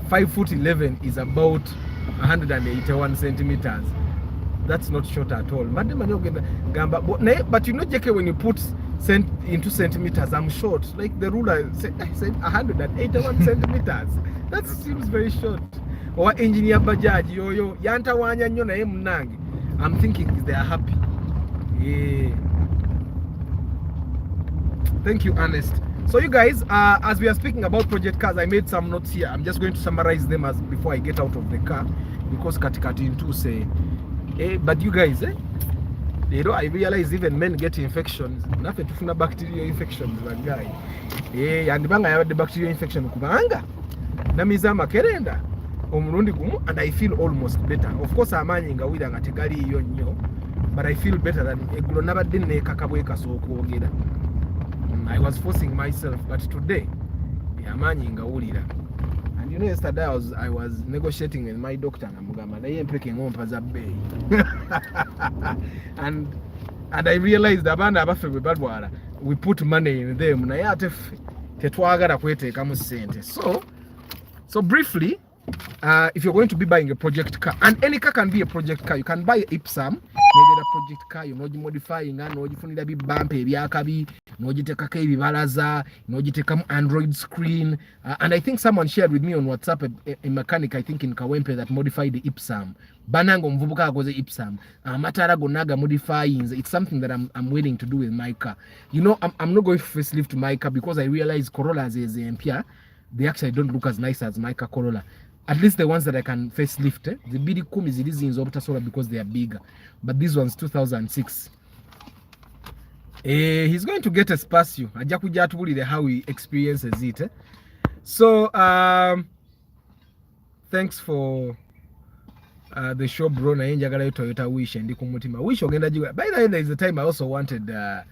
[SPEAKER 1] 5'11" is about 181 centimeters. That's not short at all. But you know, JK, when you put into centimeters, I'm short. Like the ruler said 181 centimeters. That seems very short. Or engineer Bajaj, yo, yanta wanya nyo na munangi. I'm thinking they are happy. Yeah. Thank you, Ernest. So you guys, as we are speaking about project cars, I made some notes here. I'm just going to summarize them as before I get out of the car, because katikati into say, but you guys, you know, I realize even men get infections. Nothing to find bacterial infections, that guy. And banga I had the bacterial infection kubanga. Namizama kerenda. And I feel almost better. Of course, I'm manning a winner at a gari yon, but I feel better than a glonaba didn't kakaweka so kogeda. I was forcing myself, but today, I'm manning a ulira. And you know, yesterday I was negotiating with my doctor, and I am picking on Pazabe. And I realized that we put money in them. So briefly, if you're going to be buying a project car, and any car can be a project car, you can buy Ipsam, maybe a project car, you know, you modifying, and you find a bit bump, you know, you take a KB Balaza, you know, you take an Android screen, and I think someone shared with me on WhatsApp a mechanic, I think in Kawempe, that modified the Ipsam. Banango mvubuka goes the Ipsam. Matara go naga modifying. It's something that I'm willing to do with my car. You know, I'm not going to facelift my car because I realize Corollas is MPR. They actually don't look as nice as my car Corolla. At least the ones that I can facelift. The BD Kum is in Zobtasola because they are bigger. But these ones 2006. He's going to get a Spacio. Ajakuja tuli how he experiences it. So thanks for the show, bro. Na njagala Toyota Wish and Kumutima. Wish ogenda jiga. By the way, there is a time I also wanted to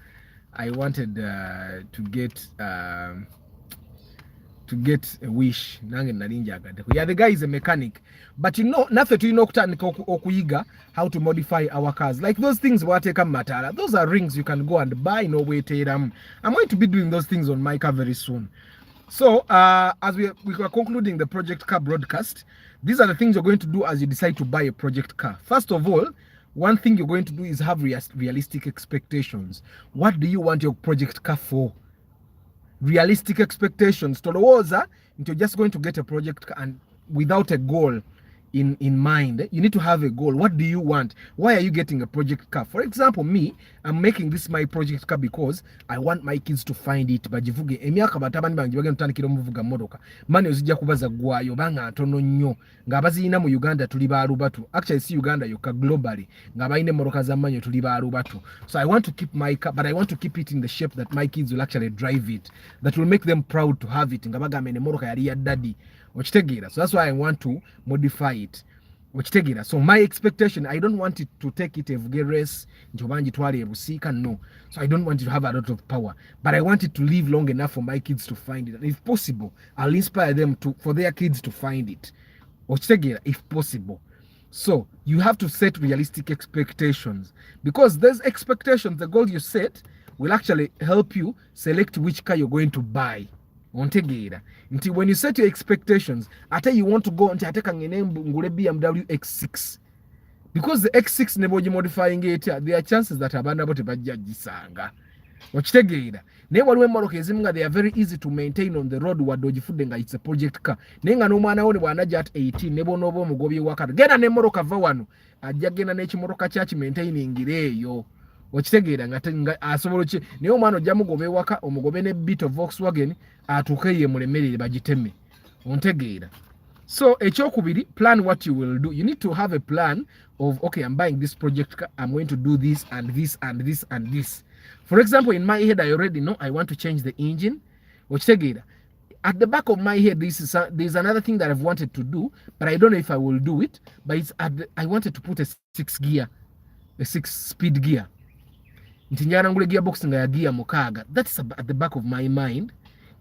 [SPEAKER 1] get a Wish. Nange nalinjaga. Yeah, the guy is a mechanic. But you know, nothing to okuyiga how to modify our cars. Like those things wateka matara. Those are rings you can go and buy, no way. I'm going to be doing those things on my car very soon. So, as we are concluding the project car broadcast, these are the things you're going to do as you decide to buy a project car. First of all, one thing you're going to do is have realistic expectations. What do you want your project car for? Realistic expectations. Tolowoza, you're just going to get a project car and without a goal in mind. You need to have a goal. What do you want? Why are you getting a project car? For example, me, I'm making this my project car because I want my kids to find it. Bajivuge emyaka batabani bangi bagenda tandikira omuvuga motoka. Mani ozijja kubaza gwayo banga atono nnyo. Nga baziyina mu Uganda tuli barubatu. Actually see Uganda yoka globally. Nga bayine motoka za manyo tuli barubatu. So I want to keep my car, but I want to keep it in the shape that my kids will actually drive it. That will make them proud to have it. Nga bagamene motoka yali ya daddy. Ochitegera. So that's why I want to modify it. Ochitegera. So my expectation, I don't want it to take it a race, no. So I don't want it to have a lot of power, but I want it to live long enough for my kids to find it. And if possible, I'll inspire them for their kids to find it. Ochitegera, if possible. So you have to set realistic expectations, because those expectations, the goal you set, will actually help you select which car you're going to buy. Ontegera. Until when you set your expectations, ate you want to go until ateka ngene ngule BMW X6. Because the X6 nebo modifying it, there are chances that abana bote bajja gisanga. Ochitegera. Ne waliwe moroka ezimunga, they are very easy to maintain on the road wadojifudenga, it's a project car. Nenga no mwana woni wanaja at 18 nebo nobo mugobi wakati. Gena ne moroka vawano. Ajja gena ne chimoroka chachi maintaining ireyo. Ochitegera nga asobola ki niyo mwana ojja mugobe waka omugobe ne bit of Volkswagen atukeye mulemerere bagiteme ontegeera. So ekyokubiri, plan what you will do. You need to have a plan of, okay, I'm buying this project car, I'm going to do this and this and this and this. For example, in my head I already know I want to change the engine. Ochitegera. At the back of my head, there's another thing that I've wanted to do, but I don't know if I will do it. But it's I wanted to put a 6-speed gear. Ntinyana ngule gearbox nga ya gear mukaga. That's at the back of my mind.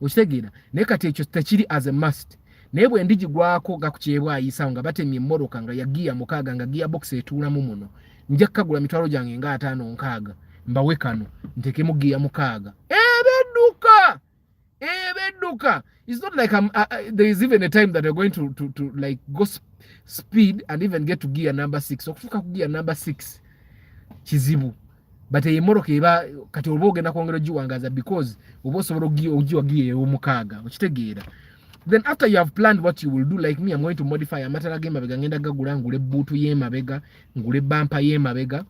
[SPEAKER 1] Ochitegera. Nekati ekyo tekiri as a must. Nebwe ndiji gwako gakuchebwa ayisa nga batemye mmoroka nga ya gear mukaga nga gearbox etuula mu muno. Nja kagula mitwalo jange nga 5 nkaga. Mbawe kano ntekemu gear mukaga. Ebeduka. It's not like there is even a time that you're going to like go speed and even get to gear number 6. Okutuka ku gear number 6 kizibu. But emoroka eba kati oboge na kwongera jiwangaza because obosobora ogiwa gear omukaga. Okitegeera. Then after you have planned what you will do, like me, I'm going to modify amatala ge mabega ngenda gagula ngule bootu ye mabega, ngule bumper ye mabega.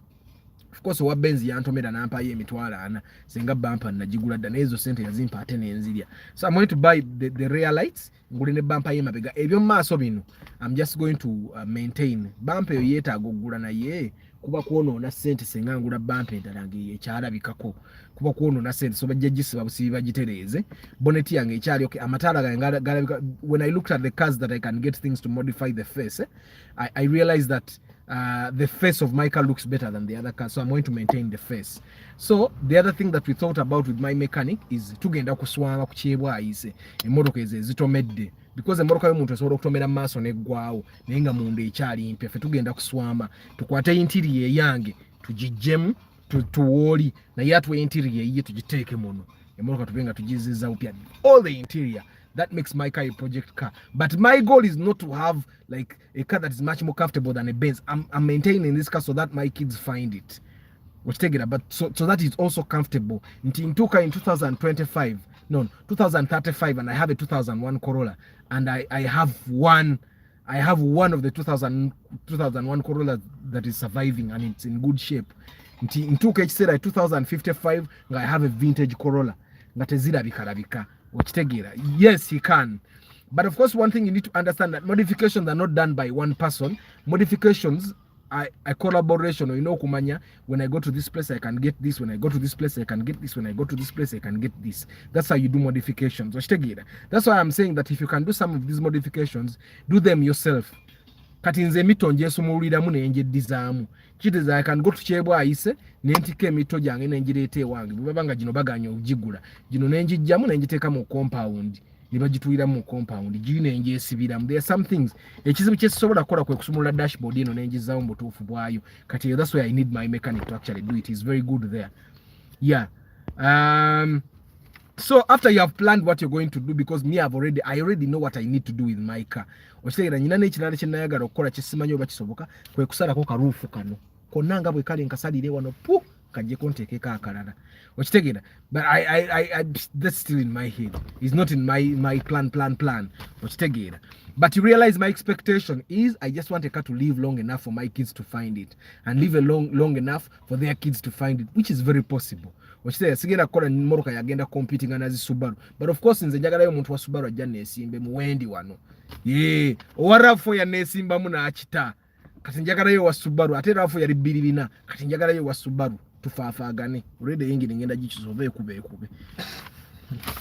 [SPEAKER 1] Of course wa Benz yantomera nampa ye mitwala ana senga bumper najigula dana ezo sente yazimpa atene enzilya. So I'm going to buy the rear lights, ngule ne bumper ye mabega. Ebyo maso bino I'm just going to maintain. Bumper yo yeta agogula na ye kuba kuono na sente senga ngula bumper ndalangi ye kyala bikako. Kuba kuono na sente so bajjisi babusibi bagitereze. Bonnet yange ekyali okay amatala ga when I looked at the cars that I can get things to modify the face, I realized that the face of my car looks better than the other car, so I'm going to maintain the face. So the other thing that we thought about with my mechanic is tugenda kuswama kuchebwa ayise emotoka zitomedde, because emotoka y'omuntu asobola okutomera maaso neggwaawo naye nga munda ekyali mpya. Ffe tugenda kuswama tukwate interior yange tugijjemu tuwoli naye atwe interior ye tugiteeke muno emotoka tubenga tugizizza upya all the interior. That makes my car a project car. But my goal is not to have like a car that is much more comfortable than a Benz. I'm maintaining this car so that my kids find it. Which take it, but so that is also comfortable. In 2025, no, 2035, and I have a 2001 Corolla, and I have one of the 2001 Corolla that is surviving and it's in good shape. In 2055, I have a vintage Corolla. Ngatezira bikarabika. Yes, he can. But of course, one thing you need to understand that modifications are not done by one person. Modifications are a collaboration. Or, kumanya, when I go to this place, I can get this. When I go to this place, I can get this. When I go to this place, I can get this. That's how you do modifications. That's why I'm saying that if you can do some of these modifications, do them yourself. Katinze mitonje sumuliramu nenjedizaamu. Chiteza I can go to chebwa ayise nentike mito jange nenjirete wange. Bubanga jino baganya ojigula. Jino nenjijjamu nenjiteka mu compound. Nibagituira mu compound. Jino nenjesibiramu. There are some things. Ekizibu kyesobola kola kwe kusumula dashboard eno nenjizaawo mbutuufu bwayo. Kati that's why I need my mechanic to actually do it. He's very good there. Yeah. So after you have planned what you're going to do, because me I already know what I need to do with my car. Okitegera nyina n'ekirala kye nayagala okukola kisimanyi oba kisoboka kwe kusalako karuufu kano konnanga bwe kali nkasalire wano pu kajjeko nteekeko akalala. Okitegera, but I that's still in my head. It's not in my plan. Okitegera, but you realize my expectation is I just want a car to live long enough for my kids to find it and live long enough for their kids to find it, which is very possible. Okitegera, sigenda kukola mmotoka yagenda competing na Subaru, but of course nze njagalayo omuntu wa Subaru ajja neesimbe mu wendi wano. Owarafo ya neesimba mu n'akita kati njagalayo wa Subaru ate rafo yali bbiribina kati njagalayo wa Subaru tufaafagane already yingine ngenda gikisobe ekube.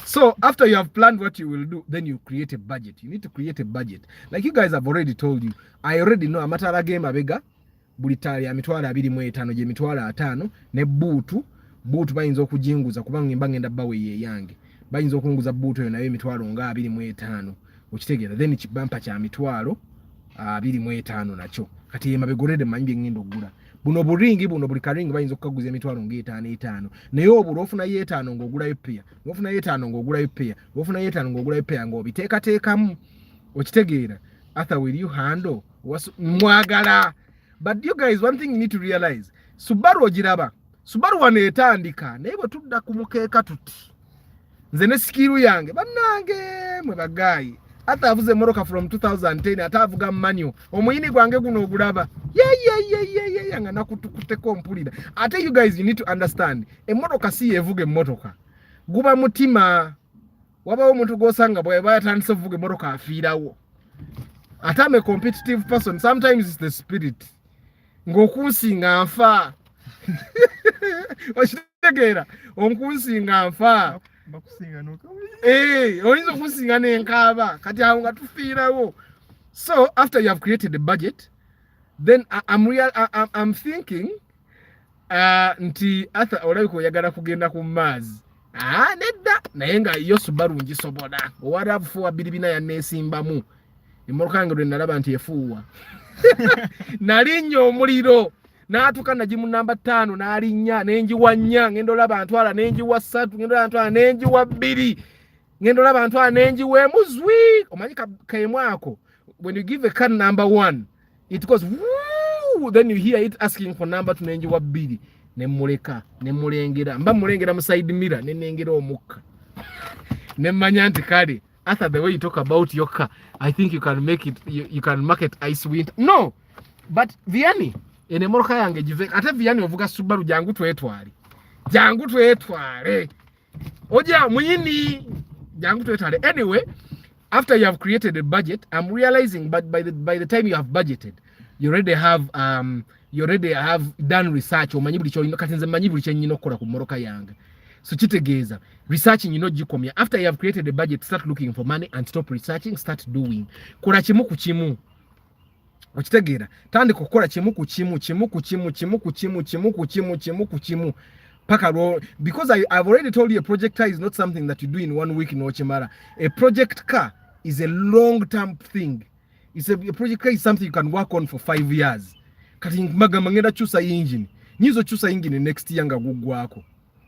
[SPEAKER 1] So after you have planned what you will do, then you create a budget. You need to create a budget. Like you guys have already told you, I already know amatala game abega buli tali ya mitwala 25 je mitwala 5 ne buutu bayinza okujinguza kubanga ngimba ngenda bawe ye yange bayinza okunguza buutu yo nayo mitwalo nga 25 okitegera then kibampa kya mitwalo 25 nacho kati yema begorede manyi ngendo ogula buno buringi buno buli karingi bayinza okukaguza emitwalo nga 5 naye obula ofuna ye 5 ng'ogulayo pia ofuna ye 5 ng'ogulayo pia ofuna ye 5 ng'ogulayo pia ng'obiteekateekamu okitegeera Arthur will you handle mwagala. But you guys, one thing you need to realize, Subaru ogiraba Subaru waneetandika naye bwe tudda ku mukeeka tuti nze ne sikiru yange bannange mwe bagayi ate avuze moroka from 2010 ate avuga manual omuyini gwange guno ogulaba nga nakutukuteko mpulira. Ate you guys, you need to understand emmotoka si yevuga emmotoka guba mutima wabawo omuntu gw'osanga bwe bayatandise ovuga emmotoka afiirawo. Ate I'm a competitive person, sometimes it's the spirit ng'okunsinga nfa okitegera onkunsinga nfa
[SPEAKER 5] bakusinga n'okawe
[SPEAKER 1] oyinza okunsinga n'enkaaba kati awo nga tufiirawo. So after you have created a budget, then I'm thinking nti Arthur olabika oyagala kugenda ku maazi nedda naye nga yo Subaru ngisobola owarafu wa biribina yaneesimbamu emmoloka yange lwe nalaba nti efuuwa nalinnya omuliro n'atuuka nagimu namba 5 n'alinnya n'enjiwa 4 ngendo olaba ntwala n'enjiwa 3 ngendo olaba ntwala n'enjiwa 2 ngendo olaba ntwala n'enjiwa emuzwi. Omanyi kaemu ako when you give a car number 1 it goes woo, then you hear it asking for number 2 n'enjiwa 2 nemuleka nemulengera mba mulengera mu side mirror nenengera omukka nemmanya nti kale After the way you talk about your car, I think you can make it, you can market ice winter. No, but Vianney, ene moroka yange jive, ate Vianney ovuga Subaru jangu twetwale. Oja mwini, jangu twetwale. Anyway, after you have created a budget, I'm realizing, but by the time you have budgeted, you already have done research. Omanyi buli kyo katinze manyi buli kyo nyino kola ku moroka yange. So kitegeeza researching gikomya. After you have created a budget, start looking for money and stop researching, start doing. Kola kimu ku kimu. Okitegeera tandika okukola kimu ku kimu paka ro, because I've already told you a project car is not something that you do in 1 week in Ochimara. A project car is a long-term thing. A project car is something you can work on for 5 years. Kati magamba ngenda chusa engine. Nyizo chusa engine next year nga gugwako.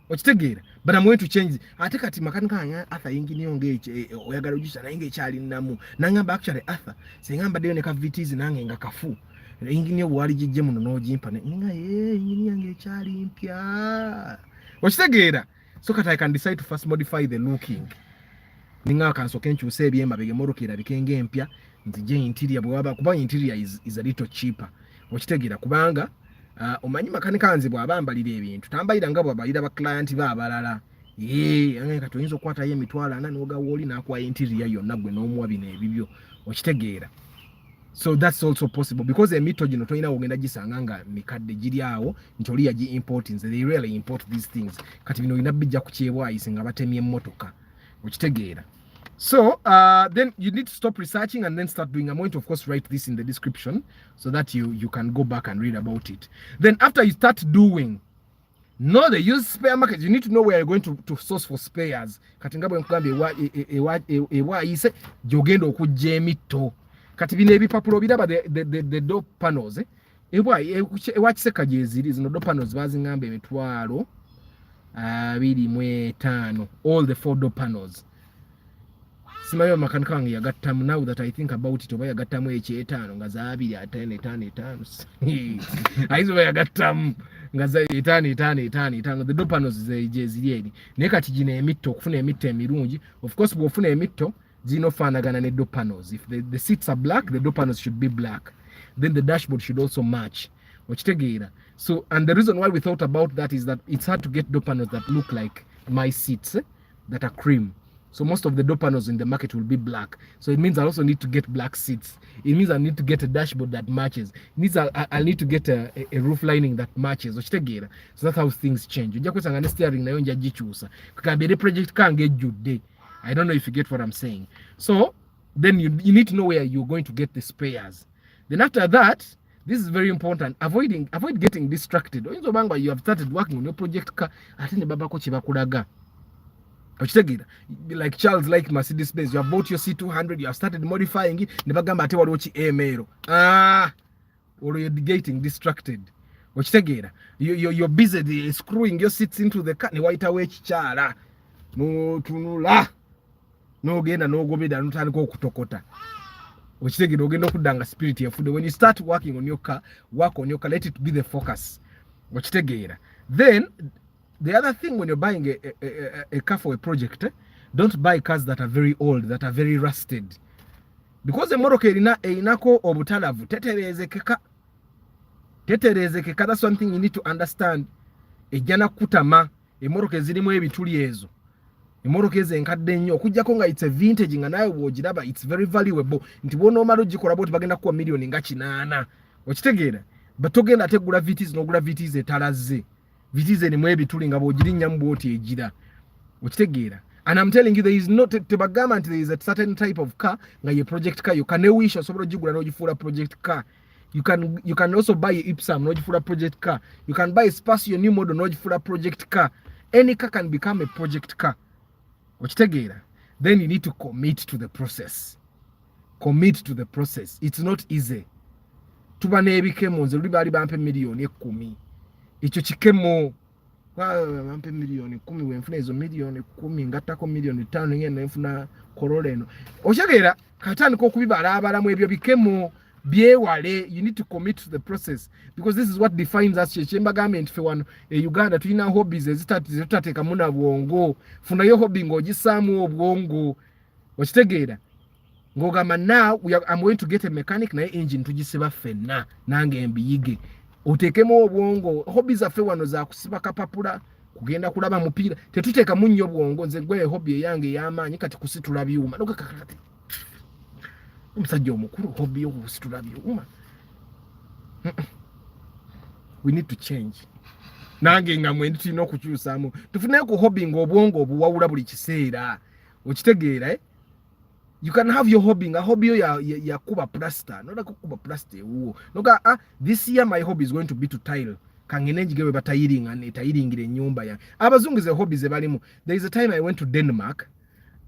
[SPEAKER 1] Okitegeera, but I'm going to change. Ate kati makanika Arthur engine yonge oyagala ujisa na engine kyali namu. Nangamba actually Arthur, sengamba dene ka VTs nange nga kafu. Engine yo wali jije muno no jimpa ne nga engine yange kyali mpya. Okitegeera. So kati I can decide to first modify the looking. Ninga kanso kenchu usebye mabege morokera bikenge mpya. Nzije interior bwaba kuba interior is a little cheaper. Okitegeera kubanga omanyi makanika nze bwabambalira ebintu tambalira nga bwabalira ba client baabalala ange katoyinza okwata ye mitwala ana noga woli nakwa interior yonna gwe n'omuwa bino ebibyo okitegeera. So that's also possible because emito gino toyina ogenda gisanga nga mikadde giri awo nti oli yagi importing. They really import these things kati bino olina bijja ku kyebwayise nga batemye emmotoka okitegeera. So then you need to stop researching and then start doing. I'm going to of course write this in the description so that you can go back and read about it. Then after you start doing, know the used spare market. You need to know where you're going to source for spares. Katingabo nkugambe ewa ise jogendo okujja emito. Kati bino ebipapulo biraba the door panels ewa kiseka jeziri zino door panels bazingambe emitwalo 25 all the 4 door panels. Simayo makanika wange yagattamu. Now that I think about it, oba yagattamu ekyetaano nga za 2 aizo yagattamu nga za 5 the door panels ziri eri naye kati gino emitto okufuna emitto emirungi. Of course bw'ofuna emitto zinofaanagana ne door panels. If the seats are black, the door panels should be black. Then the dashboard should also match. Okitegeera. So, and the reason why we thought about that is that it's hard to get door panels that look like my seats that are cream. So most of the door panels in the market will be black. So it means I also need to get black seats. It means I need to get a dashboard that matches. It means I need to get a roof lining that matches. Okitegeera. So that's how things change. Ojja kwesanga ne steering nayo nja gikyusa. Kakabere project kange ejjudde. I don't know if you get what I'm saying. So then you need to know where you're going to get the spares. Then after that, this is very important. Avoid getting distracted. Oyinza obanga you have started working on your project car ate ne babako kye bakulaga. Okitegeera. Like Charles, like Mercedes Benz, you have bought your C200, you have started modifying it, ne bagamba ate waliwo ki emero. Or you're getting distracted. Okitegeera. You're busy screwing your seats into the car ne wayitawo ekikyala. No tunula. No genda no gobeda notandika okutokota. Okitegeera ogenda okudanga spirit yafudde. When you start working on your car, work on your car, let it be the focus. Okitegeera. Then the other thing, when you're buying a car for a project, don't buy cars that are very old, that are very rusted. Because the moroka inako obutalavu teterezekeka. That's one thing you need to understand. Ejjana kutama emoroka ezirimu ebituli ezo. Emoroka eze enkadde nnyo okujjako nga it's a vintage nga nayo bw'ogiraba it's very valuable. Nti bw'ona omala ogikola bw'oti bagenda kuwa million nga 8. Okitegeera. But togenda tegula VTs n'ogula VTs etalaze. VTs erimu ebituli nga bw'ogirinnya mu bw'oti egira. Okitegeera. And I'm telling you, there is not tebagamba nti there is a certain type of car nga ye project car you can wish osobola ogigula n'ogifuula project car. You can also buy Ipsam n'ogifuula project car. You can buy Spacio new model n'ogifuula project car. Any car can become a project car. Okitegeera. Then you need to commit to the process. Commit to the process. It's not easy. Tuba n'ebikemo nze luli baali bampe miliyoni 10. Ekyo kikemo bampe miliyoni 10 wenfuna ezo miliyoni 10 ngattako miliyoni 5 ngenda nfuna Corolla eno. Okitegeera katandika okubibalaabalamu ebyo bikemo byewale. You need to commit to the process because this is what defines us. Kyembagambe nti fe wano Uganda tulina hobbies ezitateekamu na bwongo. Funayo hobby ng'ogisaamu obwongo. Okitegeera. Ng'ogamba now I'm going to get a mechanic naye engine tugisiba ffenna nange mbiyige. Oteekemu obwongo. Hobbies zaffe wano za kusiba kapapula, kugenda kulaba mupiira. Tetuteekamu nnyo bwongo. Nze gwe hobby eyange ey'amaanyi kati kusitula byuma. Nokakakati. Omusajja omukulu hobby yo kusitula byuma. We need to change. Nange nga mwe tulina okukyusaamu. Tufuneyo ku hobby ng'obwongo obuwawula buli kiseera. Okitegeera eh? You can have your hobby. Nga hobby yo ya kuba plaster. Noda kuba plaster uwo. Noga this year my hobby is going to be to tile. Kangenenji gewe batayiring ane tayiringire nyumba ya. Abazungu ze hobby ze balimu. There is a time I went to Denmark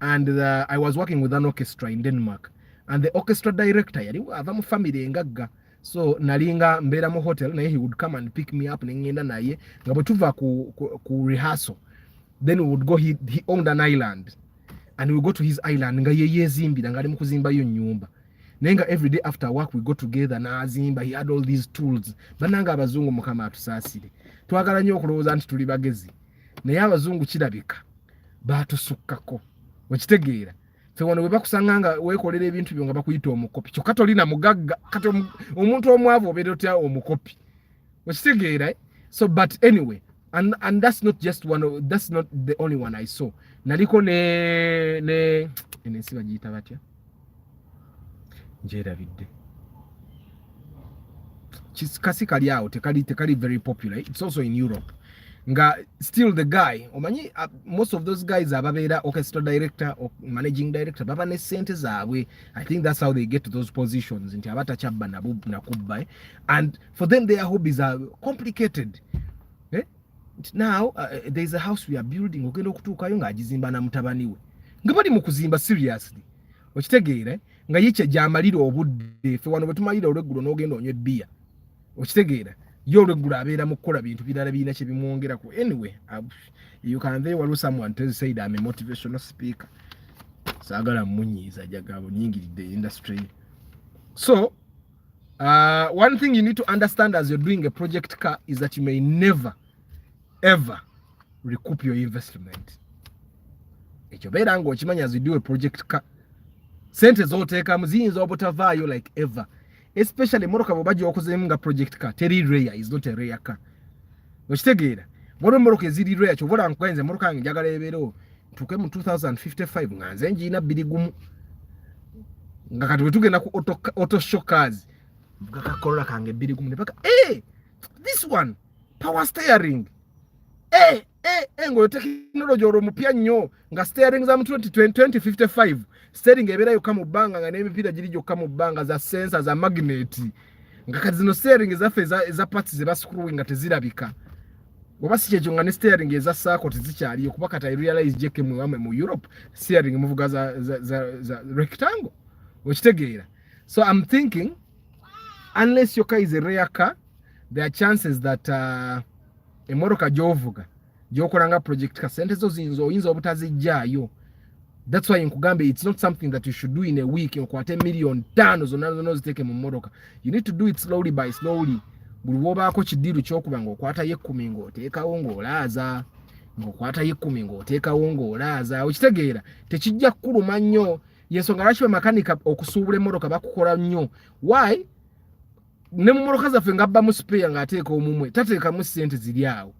[SPEAKER 1] and I was working with an orchestra in Denmark. And the orchestra director yali ava mu family engagga. So nalinga mbera mu hotel na he would come and pick me up ngenda naye nga bwetuva ku rehearsal. Then we would go, he owned an island. And we go to his island nga ye yezimbira nga ali mu kuzimba yo nyumba. Nenga every day after work we go together na azimba. He had all these tools. Bananga abazungu mukama atusaasire. Twagala nnyo okulowooza nti tuli bagezi. Naye abazungu kirabika baatusukkako. Okitegeera. Fe wano we bakusanganga weekolera ebintu byo nga bakuyita omukopi. Kyokka tolina mugagga. Kati omuntu omwavu obeera otya omukopi. Okitegeera. So but anyway. And that's not just that's not the only one I saw. Naliko ne enesiba jita batya. Njera vidde. Kasi kali out, tekali very popular. It's also in Europe. Nga still the guy, omanyi most of those guys ababeera orchestra director or managing director baba ne sente zaabwe. I think that's how they get to those positions. Nti abata chabba na kubba. And for them their hobbies are complicated. Now there is a house we are building ogenda okutuukayo nga agizimba na mutabani we nga bali mu kuzimba seriously. Okitegeera nga yiche jamalira obudde fe wano bwetumalira olweggulo n'ogenda onywe bia. Okitegeera yo regula abeera mu kukola bintu birala birina kye bimwongerako. Anyway, you can very well someone tell said I'm a motivational speaker. Sagala munyiza jagabo nyingiridde industry. So one thing you need to understand as you're doing a project car is that you may never ever recoup your investment. Ekyo beera nga okimanya as you do a project car, sente z'oteekamu ziyinza obutavaayo like ever, especially emmotoka bw'oba gy'okozeemu nga project car teri rare, is not a rare car. Okitegeera waliwo emmotoka eziri rare kyobola nkugainze emmotoka yange njagala ebeerewo tuke mu 2055 nga nze ngiina 21 nga kati bwe tugenda ku auto shockers kakakolola kange 21 ne paka this one power steering ngo technology oro mupya nnyo nga steering za mu 2055 steering ebeera yokka mu bbanga nga n'emipiira giri gyokka mu bbanga za sensor za magnet nga kati zino steering ezaffe eza parts ze bascrewing nga tezirabika. Oba si kyekyo nga ne steering eza saako tezikyaliyo kuba kati I realize jeke mwewame mu Europe steering muvuga za rectangle. Okitegeera. So I'm thinking unless your car is a rare car, there are chances that emmotoka gy'ovuga gy'okolanga project car sente zo oyinza obutazijjaayo. That's why nkugambe it's not something that you should do in a week okwate $1 million zonna ziteeke mu mmotoka. You need to do it slowly by slowly. Buli wobaako kidiru ky'okuba ng'okwata ye-10 ng'oteekawo ng'olaaza, ng'okwata ye-10 ng'oteekawo ng'olaaza. Okitegeera tekijja kukuluma nnyo. Yensonga lwaki bamakanika okusuubula emmotoka bakukola nnyo. Why? Ne mu mmotoka zaffe ng'abbamu spare ng'ateeka omumwe tateekamu ssente ziri awo.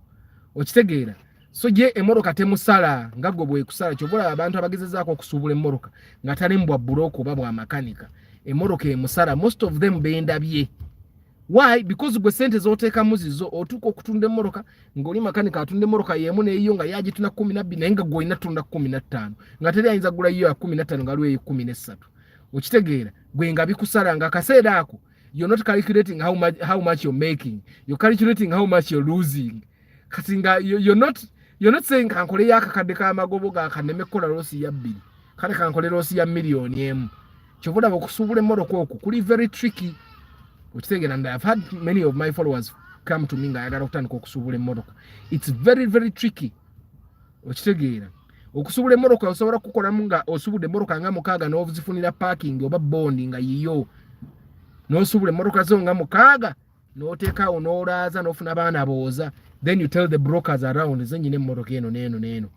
[SPEAKER 1] Okitegeera. So je emmotoka temusala nga gwe bwekusala kyobola abantu abagezezaako okusuubula emmotoka nga talembwa buloko oba bwa makanika. Emmotoka emusala most of them bendabye. Why? Because gwe sente z'oteekamu zizo otuuka okutunda emmotoka ng'oli makanika atunda emmotoka y'emu n'eyo nga yagitunda 12 naye nga gwe olina tunda 15 nga teri ayinza gula yo ya 15 nga aliwo eyo 13. Okitegeera gwe nga bikusala nga akaseera ako you're not calculating how much you're making, you're calculating how much you're losing. Kati nga you're not saying kankole yakakadde k'amagobo gakaneme kukola loosi ya 2 kale kankole loosi ya $1 million. Kyobola okusuubula emmotoka okwo kuli very tricky. Okitegeera, and I've had many of my followers come to me nga ayagala okutandika okusuubula emmotoka. It's very very tricky. Okitegeera okusuubula emmotoka osobola kukolamu nga osuubudde emmotoka nga 6 n'ozifunira parking oba bondi nga yiyo n'osuubula emmotoka zo nga 6 n'oteekaawo n'olaaza n'ofuna baana booza, then you tell the brokers around ze nyine emmotoka eno n'eno.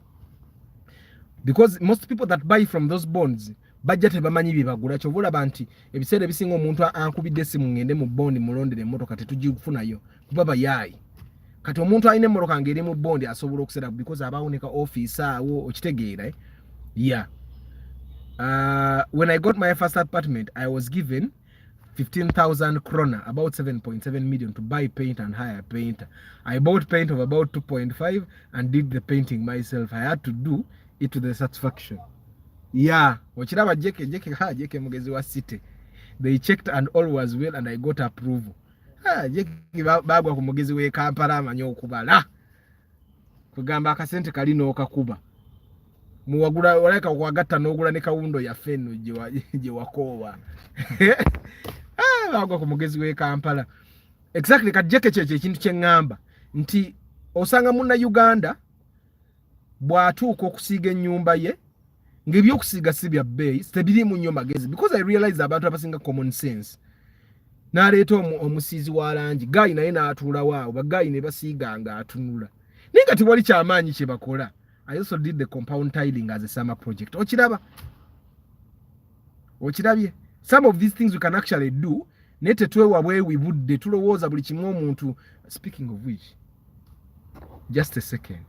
[SPEAKER 1] Because most people that buy from those bonds bajja tebamanyi bibagula. Kyobola nti ebiseera ebisinga omuntu ankubidde essimu ngende mu bondi mulondere emmotoka tetugikufunayo kuba bayayi. Kati omuntu alina emmotoka ngeri mu bondi asobola okusera because abawoneka office awo. Okitegeera yeah. When I got my first apartment I was given 15,000 krona, about 7.7 million to buy paint and hire a painter. I bought paint of about 2.5 and did the painting myself. I had to do it to the satisfaction. Yeah, ochiraba jeke mugezi wa city. They checked and all was well and I got approval. Jeke bagwa ku mugezi we Kampala amanyi okubala. Kugamba akasente kalino okakuba. Muwagula oleka kwagatta n'ogula ne kawundo ya feno je wakowa. Bagwa ku mugezi we Kampala. Exactly, kajeke cheche ekintu kyengamba nti osanga munna Uganda bw'atuuka okusiiga ennyumba ye ng'ebyokusiiga si bya bbeeyi tebiriimu nnyo magezi, because I realize abantu abasinga common sense. N'aleeta omusiizi wa langi gayi naye n'atuula waawo bagayi ne basiiga nga atunula naye nga tewali kyamaanyi kye bakola. I also did the compound tiling as a summer project. Okirabye? Some of these things we can actually do naye tetwewa bwewibudde tulowooza buli kimu omuntu. Speaking of which, just a second.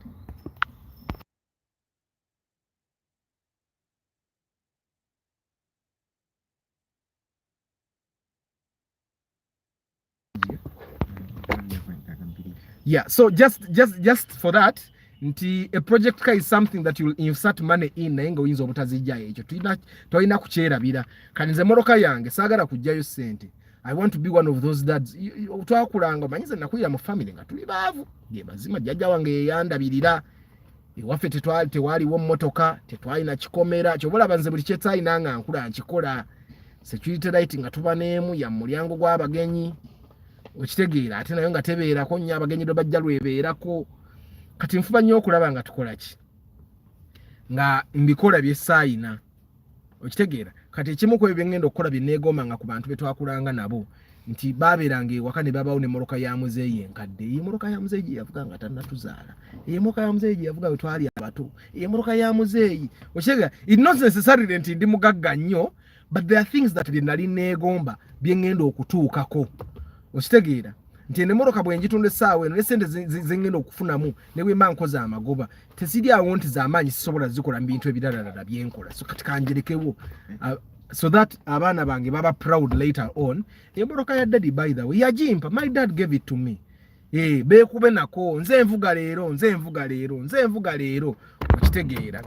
[SPEAKER 1] Yeah, so just for that nti a project car is something that you'll insert money in naye nga oyinza obutazijjayo. Ekyo tulina kukyerabira. Kati nze emmotoka yange saagala kujjayo ssente. I want to be one of those dads. Twakulanga omanyize nakulira mu family nga tuli baavu ge mazima jjajja wange yeyandabirira ewaffe tewaliwo mmotoka tetwalina kikomera kyobola nze buli kyetaalina nga nkula nkikola. Security light nga tuba n'emu ya mulyango gw'abagenyi okitegeera ate nayo nga tebeerako nnyo abagenyi do bajja lwebeerako kati nfuba nnyo okulaba nga tukola ki nga mbikola byessaayina okitegeera kati ekimu ku ebyo ngenda okukola bye neegomba nga ku bantu be twakulanga nabo nti baabeeranga ewaka ne babaawo n'emmoloka ya muzeeyi enkadde emmoloka ya muzeeyi gye yavuga nga tannatuzaala emmoloka ya muzeeyi gye yavuga bwe twali abato emmoloka ya muzeeyi okitegeera it not necessarily nti ndi mugagga nnyo but there are things that bye nali neegomba bye ngenda okutuukako okitegeera nti emmoloka bwe njitunda essaawa eno n'essente ze ngenda okufunamu ne bwe mba nkoze amagoba teziri awo nti z'amaanyi sisobola zikola mu bintu ebirala byenkola so kati kanjerekewo so that abaana bange baba proud later on emmoloka ya daddy by the way yagimpa my dad gave it to me beekube nako nze envuga leero okitegeera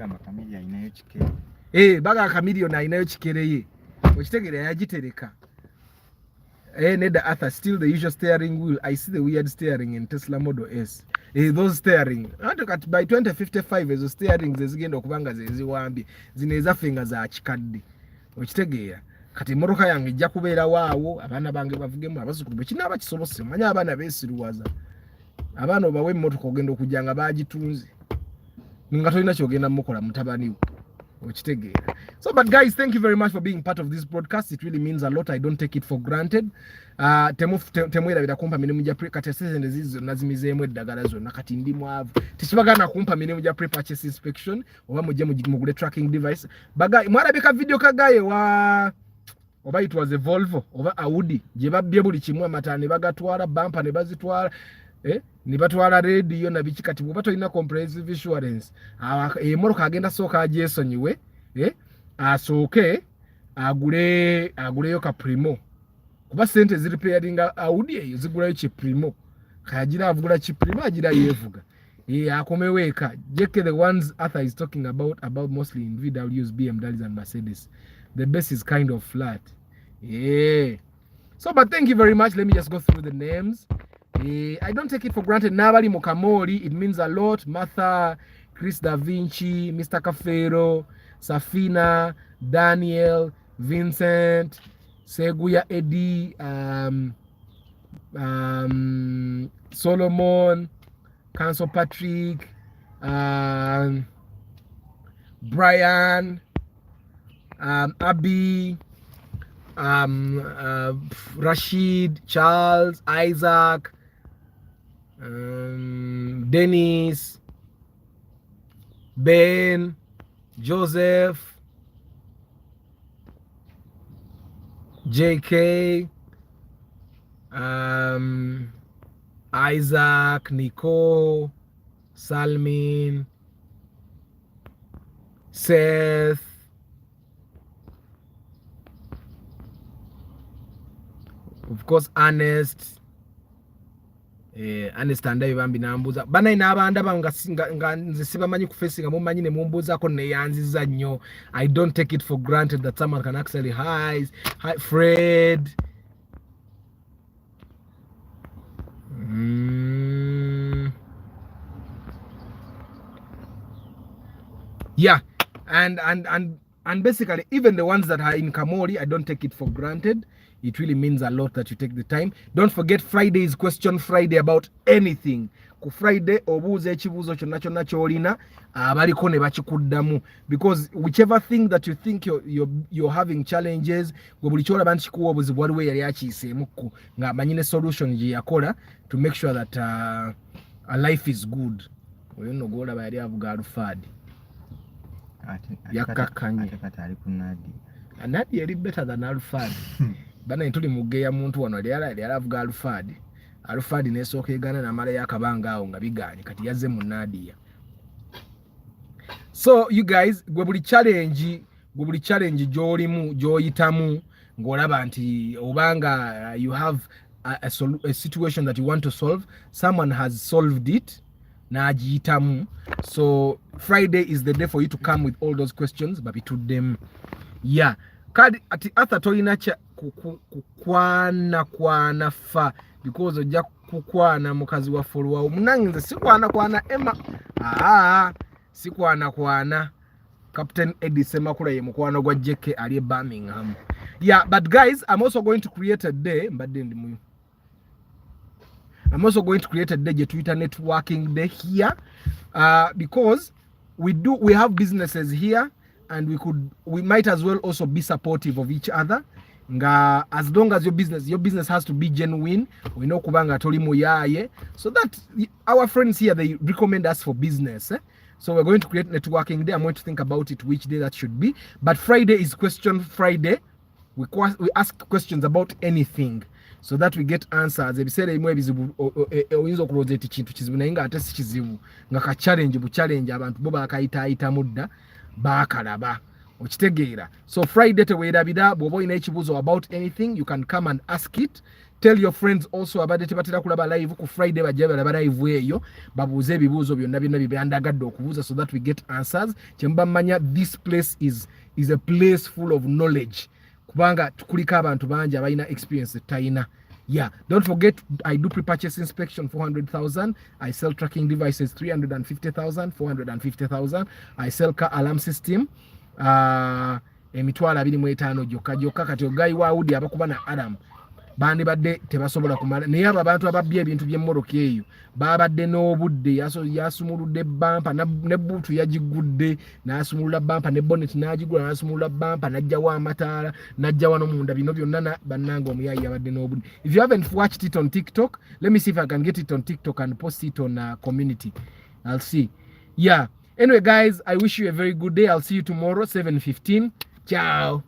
[SPEAKER 1] baga kamiliyoni ayinayo kikereye okitegeera yagitereka Neda Arthur, still the usual steering wheel. I see the weird steering in Tesla Model S. Those steering. By 2055, ezo steering zezigenda okubanga zeziwambi. Zineza finger za chikaddi. Okitegeera. Kati emmoloka yange ejja kubeera waawo abaana bange bavugemu abazukulu bekina abakisobose manya abaana beesiruwaza. Abaana obawe emmotoka ogenda okujjanga baagitunze. Nga tolina kyogenda mukola mutabani wo. So, but guys, thank you very much for being part of this broadcast. It really means a lot. I don't take it for granted. Temwera bida kumpa minimu ja pre-purchase ndizizo nazimizemwe eddagala zonna kati ndi mwavu. Tekibagana kumpa minimu ja pre-purchase inspection oba mujje mugule tracking device. Baga mwarabika video kagaye oba it was a Volvo oba Audi je babye buli kimwe amatane bagatwala bumper ne bazitwala ni batwala radio na biki kati bwo ina comprehensive insurance emmoloka agenda soka ajesonyiwe asooke aguleyo ka primo kuba sente ziri payinga Audi eyo zigulayo ki primo kagira avugula ki primo agira yevuga akomeweka jeke the ones Arthur is talking about mostly in VWs, BMWs and Mercedes. The base is kind of flat. So but thank you very much. Let me just go through the names. I don't take it for granted. Nabali Mokamori, it means a lot. Martha, Chris Da Vinci, Mr. Cafero, Safina, Daniel, Vincent, Seguya Eddie, Solomon, Council Patrick, Brian, Abby, Rashid, Charles, Isaac, Dennis, Ben, Joseph, JK, Isaac, Nicole, Salmin, Seth, of course Ernest, Andestandayo bambi nambuza bana ina abanda nga nze sibamanyi ku face nga mumanyi ne mumbuza ko ne yanziza nnyo. I don't take it for granted that someone can actually hi Fred, yeah, and basically even the ones that are in Kamori, I don't take it for granted. It really means a lot that you take the time. Don't forget Friday is Question Friday about anything. Ku Friday obuuza ekibuuzo kyonna kyonna kyolina abaliko ne bakikuddamu, because whichever thing that you think you're having challenges, gwe buli kyolaba nti kikuwa obuzibu waliwo yali akiiseemukku nga amanyi ne solution gye yakola to make sure that a life is good. Oyo nno gwolaba yali avuga alufadi yakkakkanye Nadia yali better than alufadi. Bana ntuli mugeya muntu wano yali avuga alufadi nesooka egana namala yakabanga awo nga biganye kati yazze mu Nadia. So you guys, gwe buli challenge gy'oyitamu ng'olaba nti obanga you have a situation that you want to solve, someone has solved it n'agiyitamu. So Friday is the day for you to come with all those questions babituddemu. Yeah, kadi ati Arthur tolina kukwana fa because ojja kukwana mukazi wa follower munange nze sikwana Emma sikwana Captain Eddie Semakula ye mukwano gwa JK ali Birmingham. Yeah, but guys, I'm also going to create a day mbadde ndi mu I'm also going to create a day Twitter networking day here, because we have businesses here, and we might as well also be supportive of each other. Nga, as long as your business has to be genuine, we know kubanga toli muyaye, so that our friends here, they recommend us for business. So we're going to create networking day. I'm going to think about it which day that should be, but Friday is question Friday. We ask questions about anything, so that we get answers. Ebisere imwe bizibu oyinza okulozeti kintu kizibu naye nga ate si kizibu nga ka challenge abantu bo bakayita mudda bakalaba okitegeera. So Friday teweerabira, bw'oba olina ekibuuzo about anything, you can come and ask it. Tell your friends also abadde tebatera kulaba live ku Friday bajja balaba live eyo babuuze ebibuuzo byonna byandagadde okubuuza, so that we get answers. Kyemba mmanya, this place is a place full of knowledge kubanga tukuliko abantu bangi abalina experience etayina. Yeah, don't forget, I do pre-purchase inspection 400,000. I sell tracking devices 350,000, 450,000. I sell car alarm system emitwalo 25 gyokka kati ogayi wa Audi abakuba na Adam bandi badde tebasobola kumala, naye abo abantu ababye ebintu by'emmoroka eyo babadde n'obudde, yasumuludde bampa ne buutu yagigudde, n'asumulula bampa ne bonnet n'agigula, n'asumulula bampa n'ajjawo amataala, n'ajjawo n'omunda, bino byonna bannanga omuyayi yabadde n'obudde. If you haven't watched it on TikTok, let me see if I can get it on TikTok and post it on community. I'll see. Yeah. Anyway, guys, I wish you a very good day. I'll see you tomorrow, 7:15. Ciao.